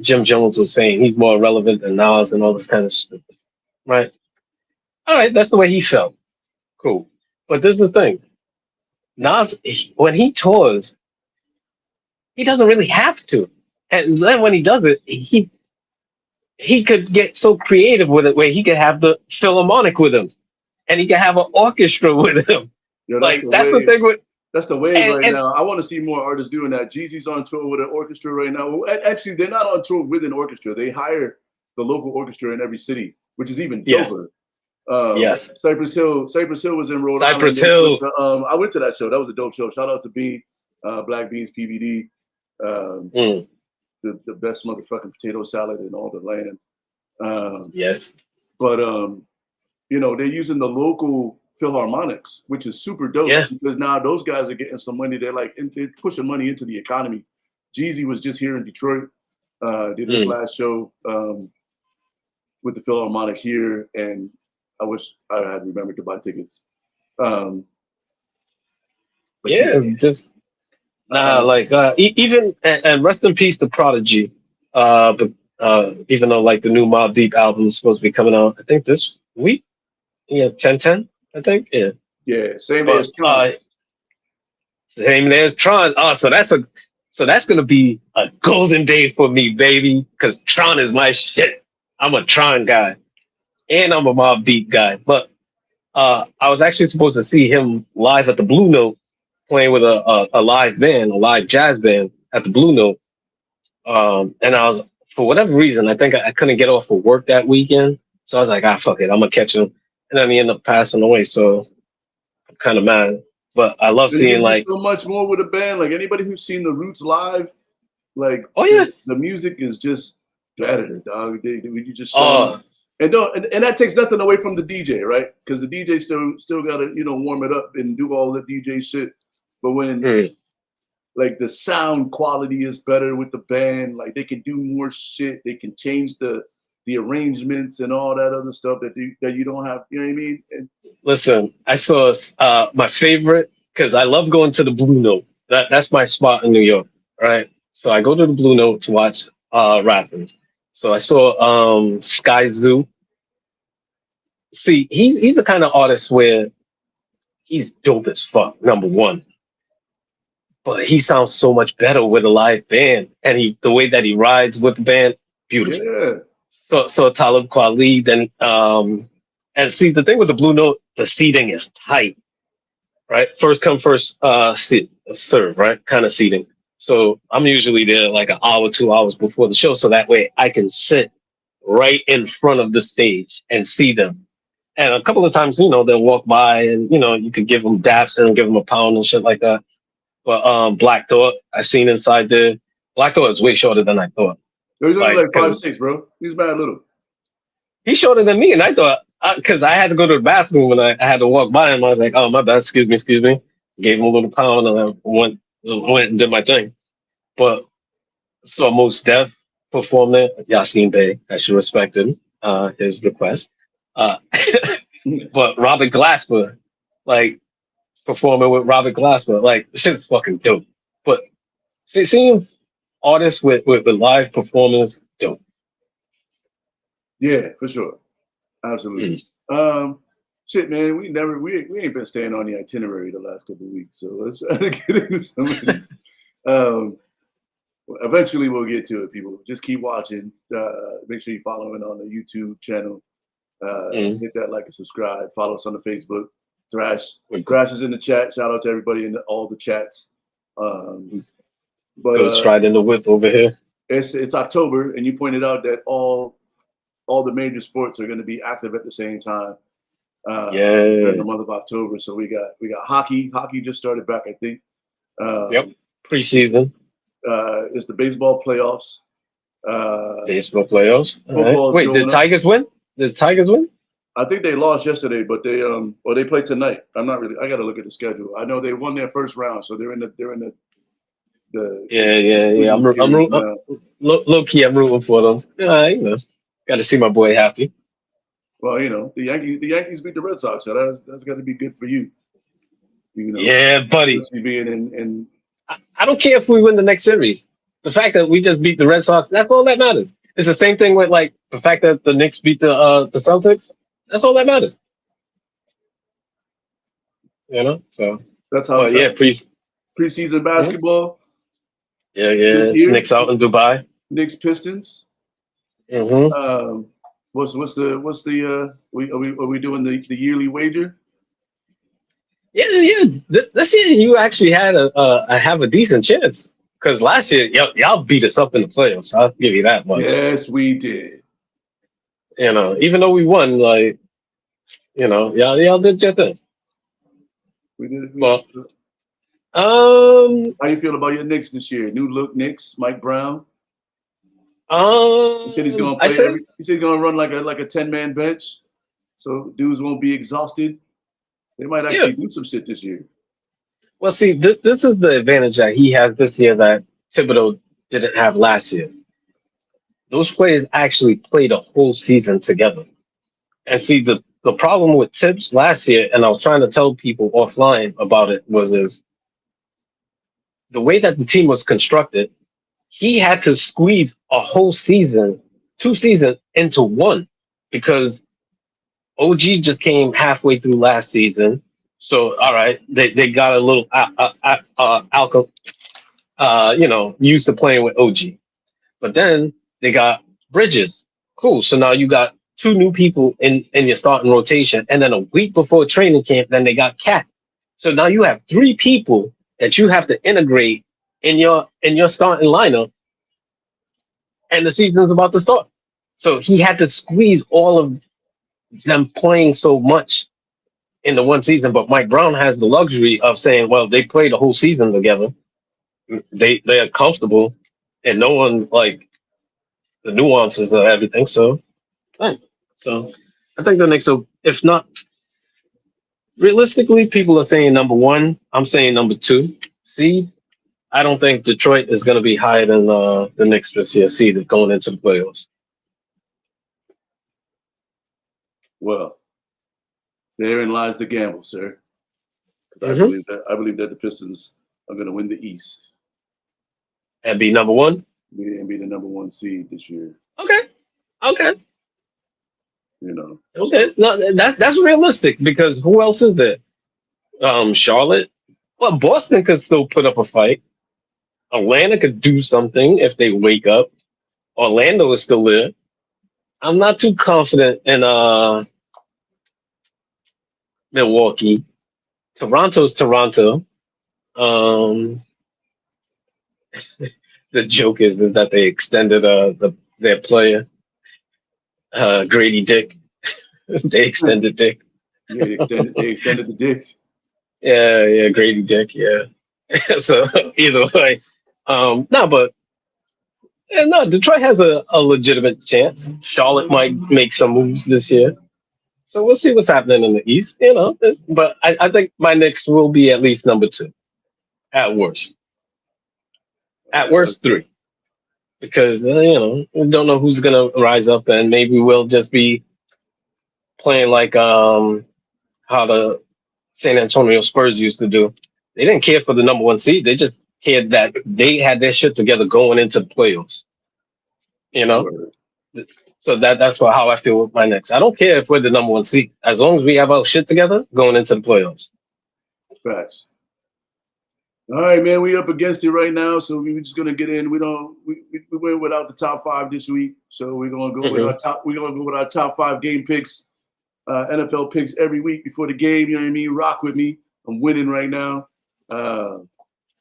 Jim Jones was saying he's more relevant than Nas and all this kind of stuff, right? All right, that's the way he felt. Cool, but this is the thing: Nas, when he tours, he doesn't really have to, and then when he does it, he could get so creative with it, where he could have the Philharmonic with him, and he could have an orchestra with him. Yo, Like that's the thing with that's the wave right and now. I want to see more artists doing that. Jeezy's on tour with an orchestra right now. Well, actually, they're not on tour with an orchestra. They hire the local orchestra in every city, which is even yeah, doper. yes, Cypress Hill was in Rhode Island. Cypress Hill. I went to that show. That was a dope show. Shout out to Bean, Black Beans PBD, um, Mm, the best motherfucking potato salad in all the land. Um, yes, but they're using the local Philharmonics, which is super dope yeah. because now those guys are getting some money. They're pushing money into the economy. Jeezy was just here in Detroit, did his Mm. last show with the Philharmonic here, and I wish I had remembered to buy tickets. But Yeah, yeah, it's just uh, like even and rest in peace to Prodigy. But even though like the new Mobb Deep album is supposed to be coming out, I think this week. Yeah, 10/10, I think. Yeah. yeah, same day But as Tron. same there's Tron. Oh, so that's gonna be a golden day for me, baby. Cause Tron is my shit. I'm a Tron guy. And I'm a Mobb Deep guy. But I was actually supposed to see him live at the Blue Note playing with a live band, a live jazz band at the Blue Note. And I was, for whatever reason, I think I couldn't get off of work that weekend. So I was like, fuck it, I'm gonna catch him. And then he ended up passing away. So I'm kind of mad. But I love They seeing can do like, so much more with a band. Like anybody who's seen the Roots live, like oh yeah, the music is just better, dog. You just sound oh and that takes nothing away from the DJ, right? Because the DJ still gotta warm it up and do all the DJ shit. But when mm, like the sound quality is better with the band, like they can do more shit. They can change the arrangements and all that other stuff that you don't have. You know what I mean? And listen, I saw my favorite because I love going to the Blue Note. That's my spot in New York, right? So I go to the Blue Note to watch rappers. So I saw Sky Zoo. See, he's the kind of artist where he's dope as fuck, number one. But he sounds so much better with a live band, and the way that he rides with the band, beautiful. yeah, So Talib Kweli, then and see the thing with the Blue Note, the seating is tight, right? First come, first serve, right? Kind of seating. So I'm usually there like an hour, 2 hours before the show, so that way I can sit right in front of the stage and see them. And a couple of times, they'll walk by, and you could give them daps and give them a pound and shit like that. But Black Thought, I've seen inside there. Black Thought is way shorter than I thought. he's only Like, like because 5'6", bro. He's bad little. he's shorter than me, and I thought because I had to go to the bathroom and I had to walk by him. I was like, "Oh, my bad, excuse me." Gave him a little pound, and I went and did my thing. But saw Most Def perform there. Yasin Bey, I should respect him, his request. Uh, but Robert Glasper, like performing with Robert Glasper, like shit's fucking dope. But seeing artists with live performance, dope. Yeah, for sure. Absolutely. Mm. Shit, man, we ain't been staying on the itinerary the last couple of weeks, so let's get into some of this. Um, Eventually, we'll get to it, people. Just keep watching. Make sure you're following on the YouTube channel. Mm. Hit that like and subscribe. Follow us on the Facebook. Mm. Thrash is in the chat. Shout out to everybody in all the chats. But Go stride in the whip over here. it's October, and you pointed out that all the major sports are going to be active at the same time during the Yeah. month of October. So we got hockey. Hockey just started back, I think. Yep. Preseason. It's the baseball playoffs. Baseball playoffs. All right. Football Wait, did showing up. Tigers win? Did Tigers win? I think they lost yesterday, but they play tonight. I'm not really. I got to look at the schedule. I know they won their first round, so they're in the Yeah. losing I'm series rooting. now. Low key, I'm rooting for them. Got to see my boy happy. Well, the Yankees beat the Red Sox, so that's got to be good for you. Yeah, buddy. Especially being in. I don't care if we win the next series. The fact that we just beat the Red Sox, that's all that matters. It's the same thing with like the fact that the Knicks beat the Celtics. That's all that matters. So That's how but yeah, preseason hmm? basketball this yeah. year. Knicks out in Dubai. Knicks Pistons. Mm-hmm. What's the are we doing the yearly wager? Yeah. This year you actually had have a decent chance because last year y'all beat us up in the playoffs. I'll give you that much. Yes, we did. Even though we won, like y'all did your thing. We did. Well, How you feel about your Knicks this year? New look Knicks, Mike Brown. He said he's gonna I play say, every. He said he's gonna run like a 10-man bench, so dudes won't be exhausted. They might yeah. actually do some shit this year. Well, see, this is the advantage that he has this year that Thibodeau didn't have last year. Those players actually played a whole season together. And see, the problem with Tibbs last year, and I was trying to tell people offline about it, is the way that the team was constructed. He had to squeeze a whole season, 2 seasons into one because OG just came halfway through last season. So all right, they got a little used to playing with OG. But then they got Bridges. Cool. So now you got two new people in your starting rotation. And then a week before training camp, then they got Cat. So now you have three people that you have to integrate in your starting lineup, and the season's about to start. So he had to squeeze all of them playing so much in the one season. But Mike Brown has the luxury of saying, well, they played the whole season together. They are comfortable, and no one like the nuances of everything. So, right. So I think the Knicks will, if not realistically, people are saying number one. I'm saying number two. Seed. I don't think Detroit is going to be higher than the Knicks this year. Seed going into the playoffs. Well, therein lies the gamble, sir. Because Mm-hmm. I believe that the Pistons are going to win the East And be number one. and be the number one seed this year. Okay. Okay. You know. Okay. So, No, that's realistic because who else is there? Charlotte. Well, Boston could still put up a fight. Atlanta could do something if they wake up. Orlando is still there. I'm not too confident in Milwaukee. Toronto's Toronto. Um, the joke is that they extended their player Grady Dick. They extended Dick. yeah, they extended the dick. Yeah, Grady Dick. Yeah. So either way, no, but no, Detroit has a legitimate chance. Charlotte might make some moves this year. So we'll see what's happening in the East, but I think my Knicks will be at least number two, at worst. At worst, three, because we don't know who's gonna rise up, and maybe we'll just be playing like how the San Antonio Spurs used to do. They didn't care for the number one seed; they just cared that they had their shit together going into the playoffs. You know, Word. so that's how I feel with my Knicks. I don't care if we're the number one seed, as long as we have our shit together going into the playoffs. Facts. All right, man. We up against it right now, so we're just gonna get in. We went without the top five this week, so we're gonna go with Mm-hmm. our top. We're gonna go with our top five game picks, NFL picks every week before the game. You know what I mean? Rock with me. I'm winning right now. Uh,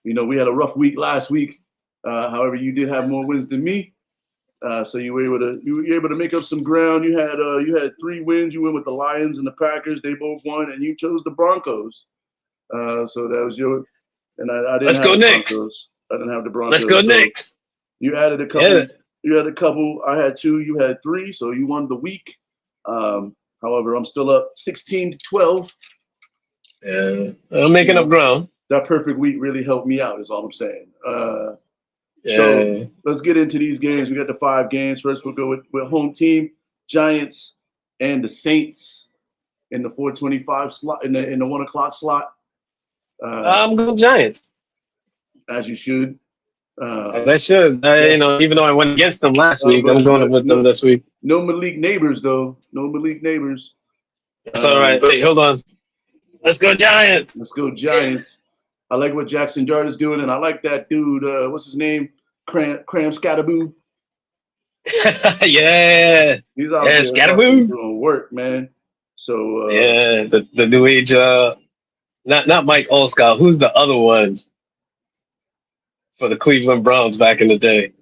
we had a rough week last week. However, you did have more wins than me, so you were able to make up some ground. You had 3 wins. You went with the Lions and the Packers. They both won, and you chose the Broncos. So that was your. And I didn't Let's have go the Knicks. Broncos. I didn't have the Let's go Broncos. So Knicks. you added a couple. Yeah. You had a couple. I had 2. You had 3. So you won the week. However, I'm still up 16-12. Yeah. I'm making up ground. That perfect week really helped me out. Is all I'm saying. Yeah. So let's get into these games. We got the 5 games. First, we'll go with home team, Giants and the Saints in the 4:25 slot in the 1 o'clock slot. I'm going Giants. As you should. As I should. Even though I went against them last week, I'm going with them this week. No Malik Neighbors, though. No Malik Neighbors. That's all right. Wait, hold on. Let's go Giants. Let's go Giants. I like what Jackson Dart is doing, and I like that dude. What's his name? Cram Scattaboo. Yeah. He's out there Scattaboo doing work, man. So the new age Not Mike Olscott. Who's the other one for the Cleveland Browns back in the day?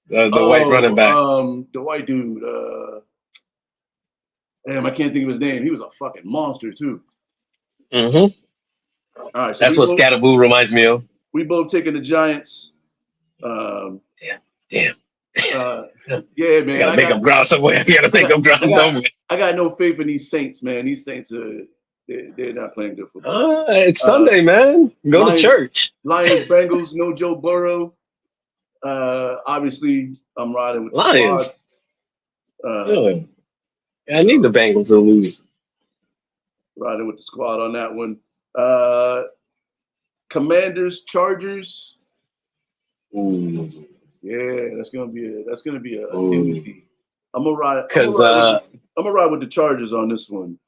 The white running back. The white dude. Damn, I can't think of his name. He was a fucking monster too. Mm-hmm. All right, so That's what Scatterboo reminds me of. we both taking the Giants. Damn. Yeah, man. I gotta make them ground somewhere. I gotta make them ground somewhere. I got no faith in these Saints, man. These Saints they're not playing good football. It's Sunday, man. Go to church. Lions, Bengals, no Joe Burrow. Obviously, I'm riding with the Lions. squad. I need the Bengals to lose. Riding with the squad on that one. Commanders, Chargers. Ooh. Yeah, that's gonna be a dynasty. I'm gonna ride with the Chargers on this one.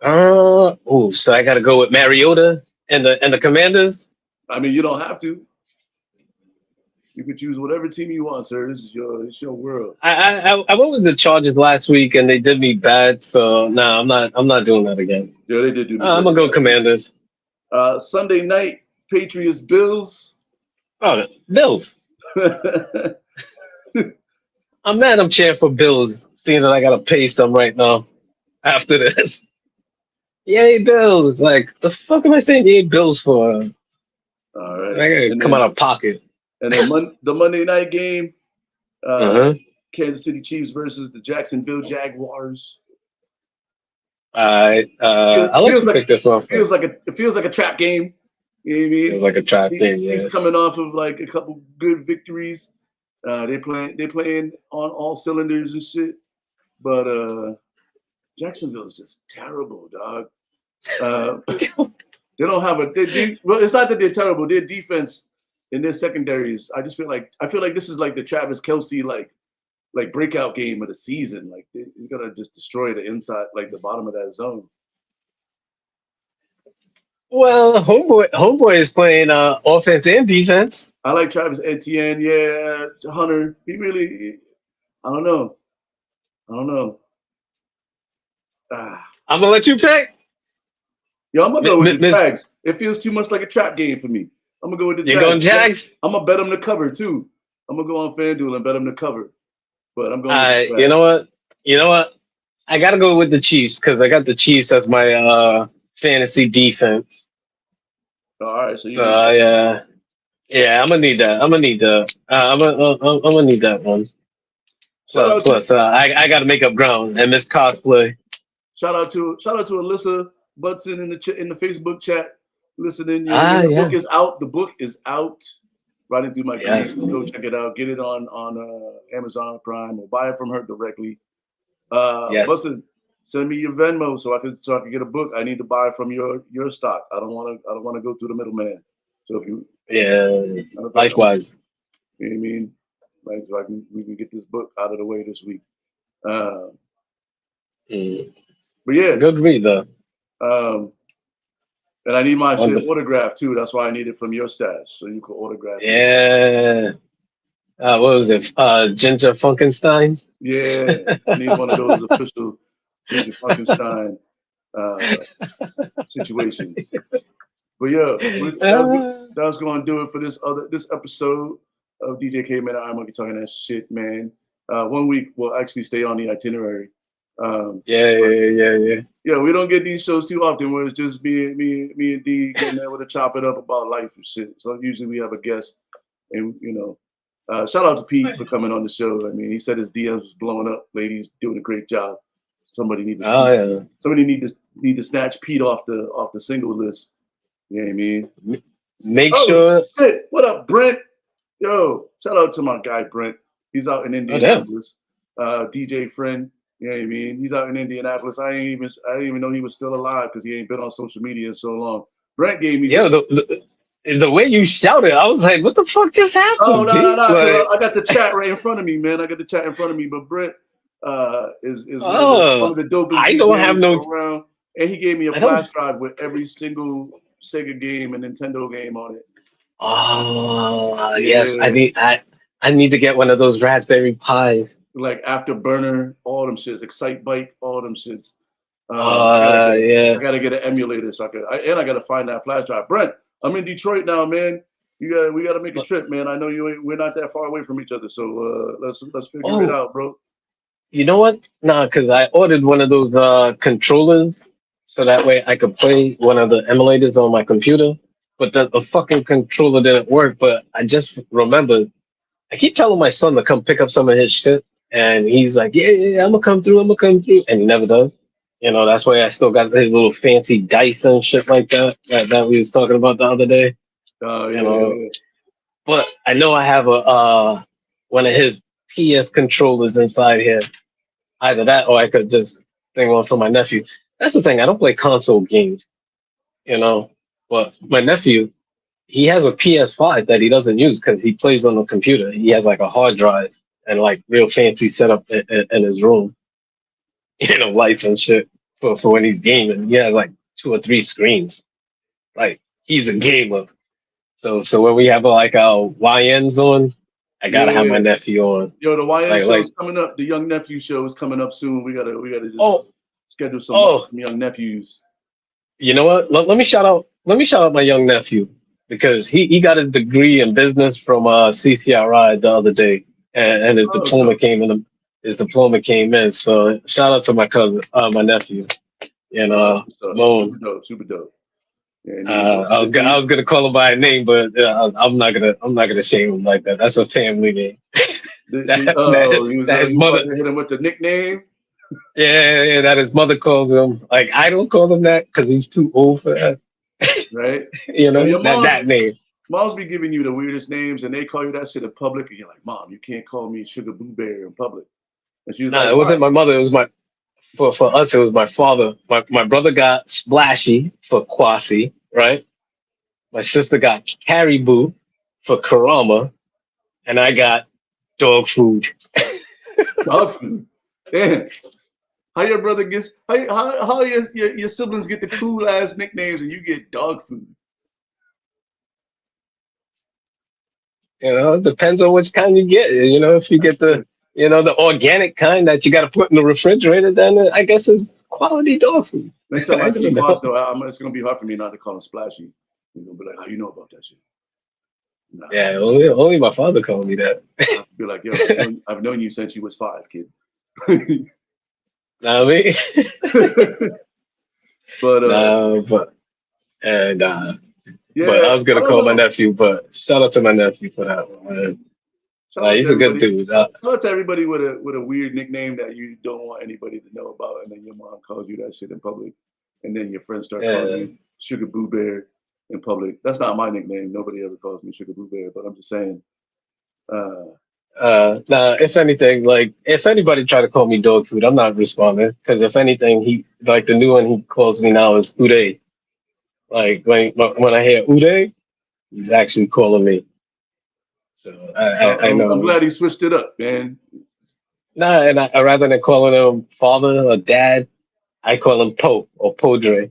So I gotta go with Mariota and the Commanders. I mean, you don't have to. You can choose whatever team you want, sir. This is your world. I went with the Chargers last week and they did me bad, so I'm not doing that again. Yeah, they did do me I'm gonna go Commanders. Sunday night, Patriots, Bills. Oh, Bills. I'm mad I'm cheering for Bills, seeing that I gotta pay some right now after this. Yay, Bills! Like, the fuck am I saying yay, Bills for? All right. I gotta come out of pocket. And then the Monday night game, Kansas City Chiefs versus the Jacksonville Jaguars. I'll let you pick this one. It feels like a trap game. You know what I mean? Feels like a trap game. Yeah. Chiefs coming off of like a couple good victories. They playing on all cylinders and shit. But Jacksonville is just terrible, dog. They don't have well, it's not that they're terrible. Their defense in their secondaries, I feel like this is like the Travis Kelce like breakout game of the season. Like he's gonna just destroy the inside, like the bottom of that zone. Well, homeboy is playing offense and defense. I like Travis Etienne. Yeah, Hunter. He really. I don't know. I'm gonna let you pick. Yo, I'm gonna go with the Jags. It feels too much like a trap game for me. I'm gonna go with the Jags. You're going Jags? I'm gonna bet them to cover too. I'm gonna go on FanDuel and bet them to cover. But I'm going. You know what? I gotta go with the Chiefs because I got the Chiefs as my fantasy defense. All right, so yeah, I'm gonna need that. I'm gonna need that one. Plus, I gotta make up ground and miss cosplay. Shout out to Alyssa Butson in the Facebook chat listening. The book is out. The book is out. Riding through my grief. Go check it out. Get it on Amazon Prime or buy it from her directly. Butson, send me your Venmo so I can get a book. I need to buy from your stock. I don't want to go through the middleman. So if you likewise. You know what I mean? Like so we can get this book out of the way this week. But yeah, good read though. And I need my shit autographed too. That's why I need it from your stash, so you can autograph it. Yeah. What was it? Ginger Funkenstein? Yeah. I need one of those official Ginger Funkenstein situations. But yeah, that's going to do it for this episode of DJ Caveman and IronMonkey talking that shit, man. 1 week we'll actually stay on the itinerary. Yeah, we don't get these shows too often where it's just me and D getting able to chop it up about life and shit. So usually we have a guest, and shout out to Pete for coming on the show. I mean, he said his DMs was blowing up. Ladies doing a great job. Somebody need to snatch Pete off the single list. You know what I mean? Make sure. Shit. What up, Brent? Yo, shout out to my guy Brent. He's out in Indianapolis. DJ friend. You know what I mean? He's out in Indianapolis. I didn't even know he was still alive because he ain't been on social media in so long. Brent gave me the way you shouted, I was like, what the fuck just happened? Oh, no. Like, I got the chat right in front of me, man. But Brent is one of the dopest. I don't have no around. And he gave me a flash drive with every single Sega game and Nintendo game on it. Oh, yes. I need to get one of those Raspberry Pis. Like Afterburner, all them shits, Excite Bike, all them shits. Yeah. I gotta get an emulator so I gotta find that flash drive. Brent, I'm in Detroit now, man. We gotta make a trip, man. I know we're not that far away from each other, so let's figure it Oh, out, bro. you know what? Nah, because I ordered one of those controllers so that way I could play one of the emulators on my computer. But the fucking controller didn't work. But I just remembered. I keep telling my son to come pick up some of his shit, and he's like, "Yeah, I'm gonna come through. I'm gonna come through," and he never does. That's why I still got his little fancy dice and shit like that we was talking about the other day. Oh You yeah, know, yeah, but I know I have a one of his PS controllers inside here. Either that, or I could just thing one for my nephew. That's the thing. I don't play console games, you know. But my nephew, he has a PS5 that he doesn't use because he plays on the computer. He has like a hard drive and like real fancy setup in his room, lights and shit for when he's gaming. He has like 2 or 3 screens. Like he's a gamer. So when we have like our YNs on, I yeah, gotta have my yeah. nephew on. Yo, the YN Like show's coming up. The Young Nephew show is coming up soon. We gotta just oh schedule some oh, young nephews. you know what? Let me shout out my young nephew because he got his degree in business from CCRI the other day, and his Oh, diploma dope. came in. His diploma came in. So shout out to my cousin, my nephew. Oh, that's what's up. Moan. Super dope, super dope. Yeah, and I was gonna call him by a name, but I'm not gonna shame him like that. That's a family name. That his you was about mother. to hit him with the nickname, Yeah, that his mother calls him. Like I don't call him that because he's too old for that. right? Yo, your That name. moms be giving you the weirdest names, and they call you that shit in public, and you're like, Mom, you can't call me Sugar Boo Bear in public. And she was Nah, like, it Why? wasn't my mother. It was my for us. It was my father. My brother got Splashy for Kwasi, right? My sister got Caribou for Karama, and I got dog food. Dog food. Damn. How your brother gets how your siblings get the cool ass nicknames and you get dog food? It depends on which kind you get. If you get the organic kind that you got to put in the refrigerator, then I guess it's quality dog food. Next time I I see don't know. Boston, it's gonna be hard for me not to call him Splashy. You know, be like, how you know about that shit? Nah, Yeah, only my father called me that. I have to be like, yo, I've known you since you was 5, kid. Know what I mean? but No, and but yeah, I was I gonna don't call my know. nephew, but shout out to my nephew for that one, man. Shout out to He's a good everybody. dude. Shout out to everybody with a weird nickname that you don't want anybody to know about, and then your mom calls you that shit in public, and then your friends start calling Yeah. you Sugar Boo Bear in public. That's not my nickname. Nobody ever calls me Sugar Boo Bear, but I'm just saying. Nah, if anything, like if anybody try to call me dog food, I'm not responding because if anything, he like the new one he calls me now is Uday. Like when I hear Uday, he's actually calling me. So I I'm know. glad he switched it up, man. Nah, and I rather than calling him father or dad, I call him Po or Podre.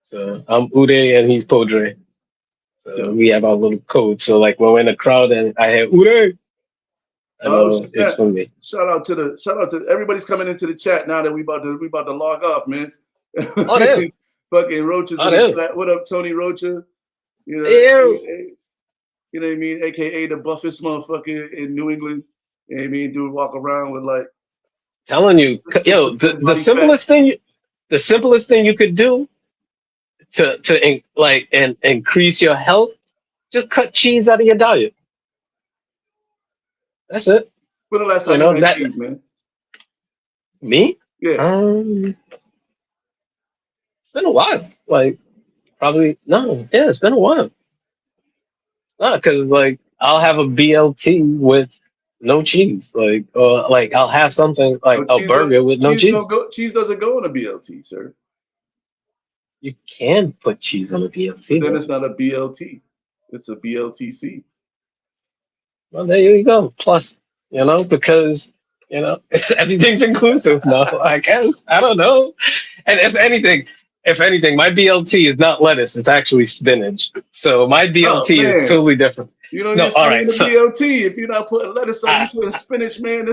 So I'm Uday and he's Podre. So Dope. we have our little code. So like when we're in a crowd and I hear Uday, I Oh know it's snap! for me. Shout out to everybody's coming into the chat now that we about to log off, man. Oh damn! Fucking Roaches Oh in the damn! chat. What up, Tony Rocha? You know, Ew. you know what I mean? AKA the buffest motherfucker in New England. You know what I mean? Dude walk around with like Telling you, six yo, percent the body fat. simplest thing you could do to increase your health, just cut cheese out of your diet. That's it. When the last You time you know had that cheese, man? me. Yeah. It's been a while. Like probably no. Yeah, it's been a while. No, because like I'll have a BLT with no cheese. Like or like I'll have something like No a burger with no cheese. cheese doesn't go on a BLT, sir. You can put cheese on a BLT Then though. it's not a BLT. It's a BLTC. Well, there you go. Plus, because everything's inclusive now. I guess I don't know. And if anything, my BLT is not lettuce; it's actually spinach. So my Oh BLT is man. totally different. You know, No, it's all not right. even a So, BLT. If you're not putting lettuce on, you I, putting spinach, man.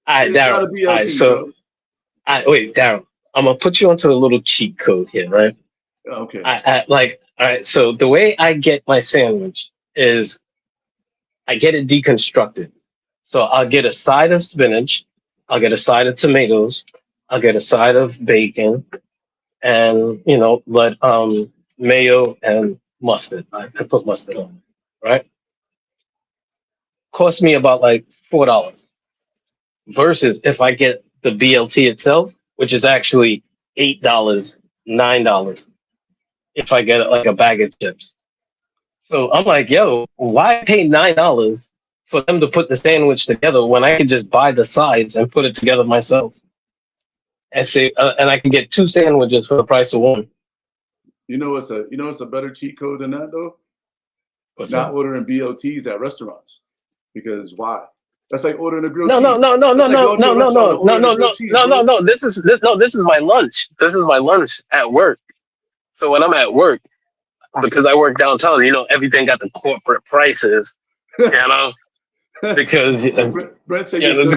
I, It's not Daryl. a All right. BLT, So, bro. wait, Daryl. I'm gonna put you onto a little cheat code here, right? Okay. All right. So the way I get my sandwich is I get it deconstructed. So I'll get a side of spinach, I'll get a side of tomatoes, I'll get a side of bacon, and let mayo and mustard. I put mustard on, right? Cost me about like $4. Versus if I get the BLT itself, which is actually $8, $9 if I get like a bag of chips. So I'm like, yo, why pay $9 for them to put the sandwich together when I can just buy the sides and put it together myself and say, and I can get two sandwiches for the price of one. What's a better cheat code than that though? What's Not that? ordering BLTs at restaurants. Because why? That's like ordering a grilled No, no, cheese. no, no, no, That's like no, going to no, a no, restaurant no, and no, ordering a no, grilled no, cheese, no, no, bro. no. This is my lunch. This is my lunch at work. So when I'm at work, because I work downtown, everything got the corporate prices, you know, because Brent said your server.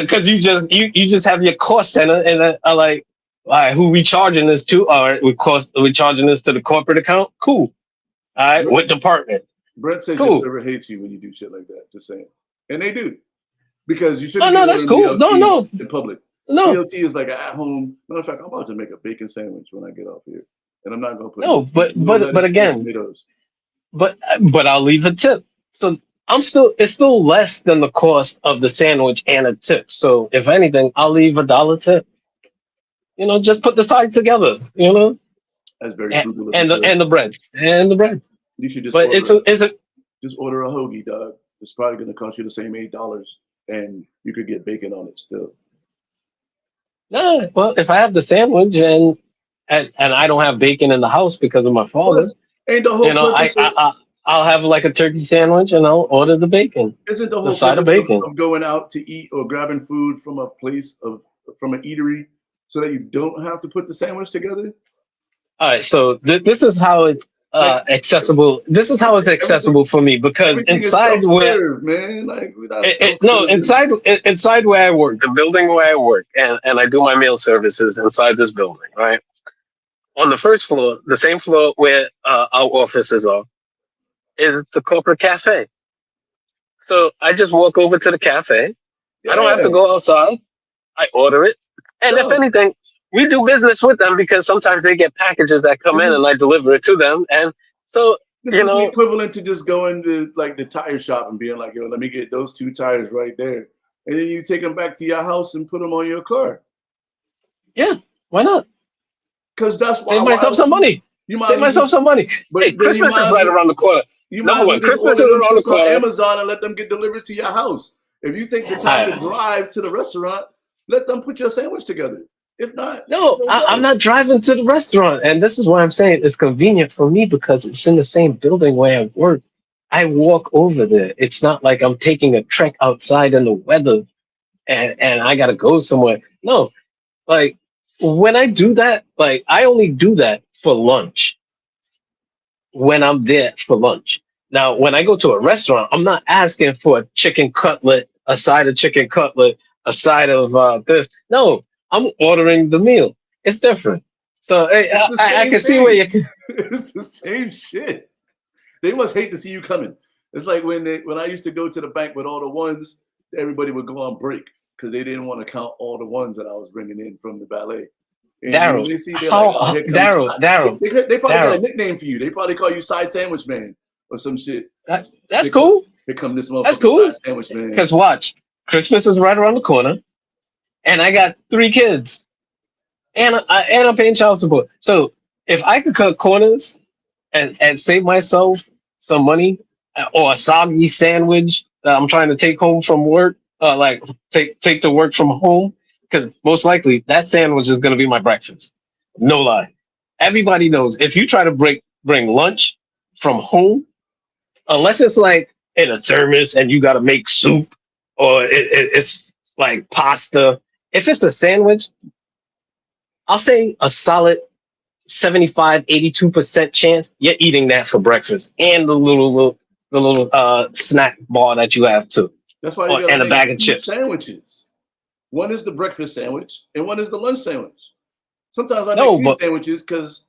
because you just have your cost center and are like, all right, who we charging this to? All right, we charging this to the corporate account. Cool. All right, what department? Brent says your Cool. server hates you when you do shit like that. Just saying, and they do because you Oh shouldn't be no, that's ordering cool. No, BLTs no, in public. no, BLT is like an at-home. Matter of fact, I'm about to make a bacon sandwich when I get off here, and I'm not gonna put no. no But lettuce or again, tomatoes. but I'll leave a tip. So it's still less than the cost of the sandwich and a tip. So if anything, I'll leave $1 tip. Just put the sides together. That's very And, frugal of you, and the sir. and the bread and the bread. You should just But order it's a just order a hoagie, dog. It's probably gonna cost you the same $8, and you could get bacon on it still. nah. Well, if I have the sandwich and I don't have bacon in the house because of my father, Plus, ain't the you whole know, I, purpose of I, I I'll have like a turkey sandwich and I'll order the bacon, isn't the the whole side of purpose bacon. of going out to eat or grabbing food from a place from an eatery so that you don't have to put the sandwich together? All right, so this is how it's Like accessible. This is how it's everything, accessible for me because everything is self-serve, man. Like we're not no, self-serving. inside where I work, the building where I work, and I do my meal services inside this building, right? On the first floor, the same floor where our offices are, is the corporate cafe. So I just walk over to the cafe. I don't have to Yeah, go outside. I order it. And if dog. anything, we do business with them because sometimes they get packages that come This in is and I deliver it to them. And so, this you is the know, equivalent to just going to like the tire shop and being like, "Yo, let me get those two tires right there," and then you take them back to your house and put them on your car. yeah, why not? Because that's why. Save Why myself some money. you might Save as well myself just. some money. Hey, But then Christmas is right around the corner. you might Number as well one, just Christmas order is them around the shits on corner. Amazon and let them get delivered to your house. If you take the time to I, drive to the restaurant, let them put your sandwich together. If not, no, I'm don't not driving to the restaurant. And this is why I'm saying it's convenient for me because it's in the same building where I work. I walk over there. It's not like I'm taking a trek outside in the weather and I gotta go somewhere. No, like when I do that, like I only do that for lunch when I'm there for lunch. Now, when I go to a restaurant, I'm not asking for a chicken cutlet, a side of chicken cutlet, a side of this. No, I'm ordering the meal. It's different. So It's the I same can see where thing. you can. It's the same shit. They must hate to see you coming. It's like when I used to go to the bank with all the ones, everybody would go on break because they didn't want to count all the ones that I was bringing in from the ballet. And then Daryl, they see they're like, oh, here comes Daryl, they probably got a Daryl. nickname for you. They probably call you Side Sandwich Man or some shit. That's Here come, cool. here come this That's motherfucking cool. Side Sandwich Man. Because watch, Christmas is right around the corner, and I got 3 kids, and I'm paying child support. So if I could cut corners and save myself some money or a soggy sandwich that I'm trying to take home from work, like take to work from home, because most likely that sandwich is going to be my breakfast. No lie. Everybody knows if you try to bring lunch from home, unless it's like in a service and you got to make soup or it's like pasta. If it's a sandwich, I'll say a solid 75, 82% chance you're eating that for breakfast and the little snack bar that you have too, That's why you or gotta and a make bag of two chips. sandwiches. One is the breakfast sandwich and one is the lunch sandwich. Sometimes I make No, three but sandwiches because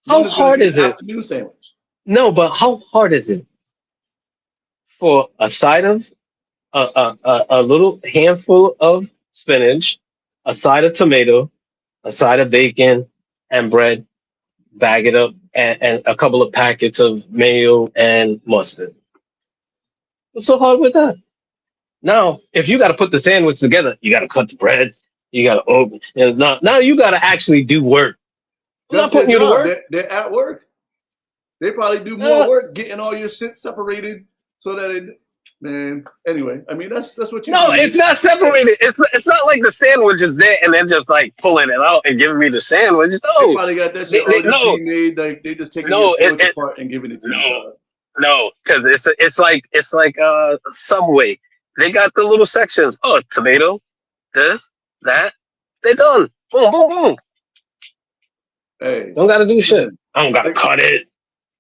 how one is going to hard be is an it? afternoon sandwich. No, but how hard is it for a side of a little handful of spinach, a side of tomato, a side of bacon and bread, bag it up, and a couple of packets of mayo and mustard. What's so hard with that? Now, if you got to put the sandwich together, you got to cut the bread, you got to open. And now you got to actually do work. I'm That's not their putting you to job. work. They're at work. They probably do more Uh, work getting all your shit separated so that it. Man, anyway, I mean that's what you no, do, it's man. not separated. It's not like the sandwich is there and they're just like pulling it out and giving me the sandwich. They No, probably got that shit already no, pre-made. Like they just taking your no, sandwich apart and giving it to you, no, dog. no, because it's like Subway. They got the little sections. Oh, tomato, this, that. They done. Boom, boom, boom. Hey, Don't gotta do shit. listen, I don't gotta like, cut it.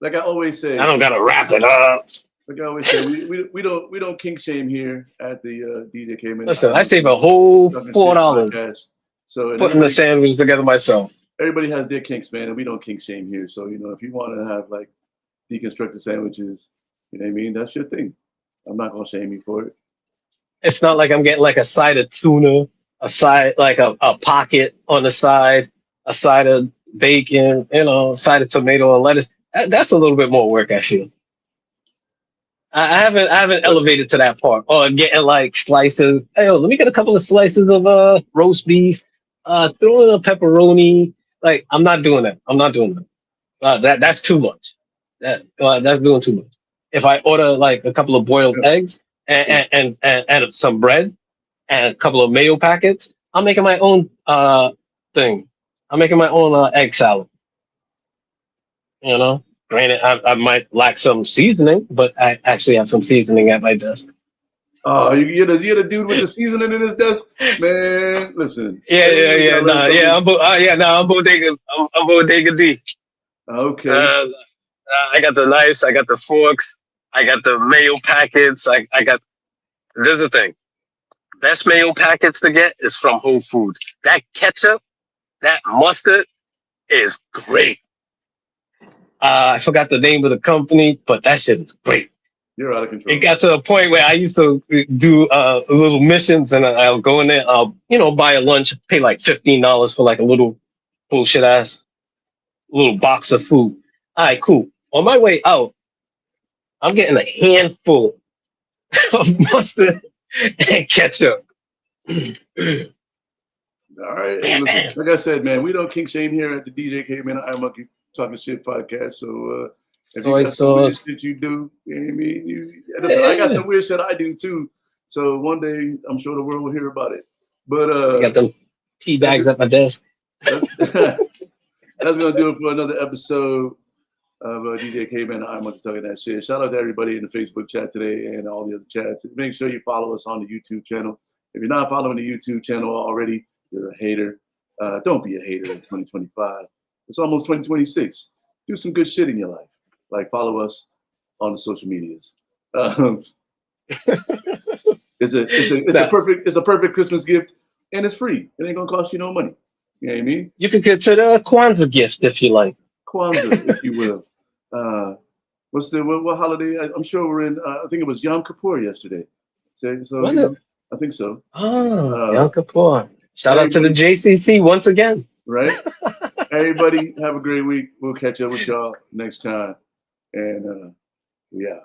like I always I say, don't gotta wrap it up. like I always say, we don't kink shame here at the DJ Caveman and Listen, I save IronMonkey a whole Talking Shit $4 podcast. So and putting the sandwich together myself. everybody has their kinks, man, and we don't kink shame here. So if you want to have like deconstructed sandwiches, you know what I mean. That's your thing. I'm not gonna shame you for it. It's not like I'm getting like a side of tuna, a side like a pocket on the side, a side of bacon, a side of tomato and lettuce. That's a little bit more work, I feel. I haven't But elevated to that part. Or getting like slices. Hey, yo, let me get a couple of slices of roast beef. Throw in a pepperoni. Like I'm not doing that. I'm not doing that. That's too much. That's doing too much. If I order like a couple of boiled eggs and some bread and a couple of mayo packets, I'm making my own thing. I'm making my own egg salad. You know, granted, I might lack some seasoning, but I actually have some seasoning at my desk. oh, you're the dude with the seasoning in his desk, man. Listen, Yeah, yeah, everybody yeah, gotta learn nah, yeah, something. I'm bodega, I'm bodega D. Okay, Uh, I got the knives, I got the forks, I got the mayo packets. I got. This is the thing. Best mayo packets to get is from Whole Foods. That ketchup, that mustard is great. I forgot the name of the company, but that shit is great. you're out of It control. got to a point where I used to do little missions, and I'll go in there, I'll buy a lunch, pay like $15 for like a little bullshit ass little box of food. All right, cool. On my way out, I'm getting a handful of mustard and ketchup. All right, hey, Bam, listen. bam. Like I said, man, we don't kink shame here at the DJ Caveman and IronMonkey Talking Shit podcast. So if you Soy got some weird sauce. shit you do, you know what I mean. Listen, I got Yeah. some weird shit I do too. So one day I'm sure the world will hear about it. But I got them tea that's bags at my desk. that's, that's gonna do it for another episode of DJ Caveman and IronMonkey Talking That Shit. Shout out to everybody in the Facebook chat today and all the other chats. Make sure you follow us on the YouTube channel. If you're not following the YouTube channel already, you're a hater. Don't be a hater in 2025. It's almost 2026. Do some good shit in your life. Like follow us on the social medias. Um, So it's a perfect Christmas gift, and it's free. It ain't gonna cost you no money. You know what I mean? you can consider a Kwanzaa gift if you like. Kwanzaa, if you will. What holiday? I'm sure we're in. I think it was Yom Kippur yesterday. So Was it? I think so. Oh, Uh, Yom Kippur. Shout out to the everybody, JCC once again. right? Everybody, have a great week. We'll catch up with y'all next time. And yeah.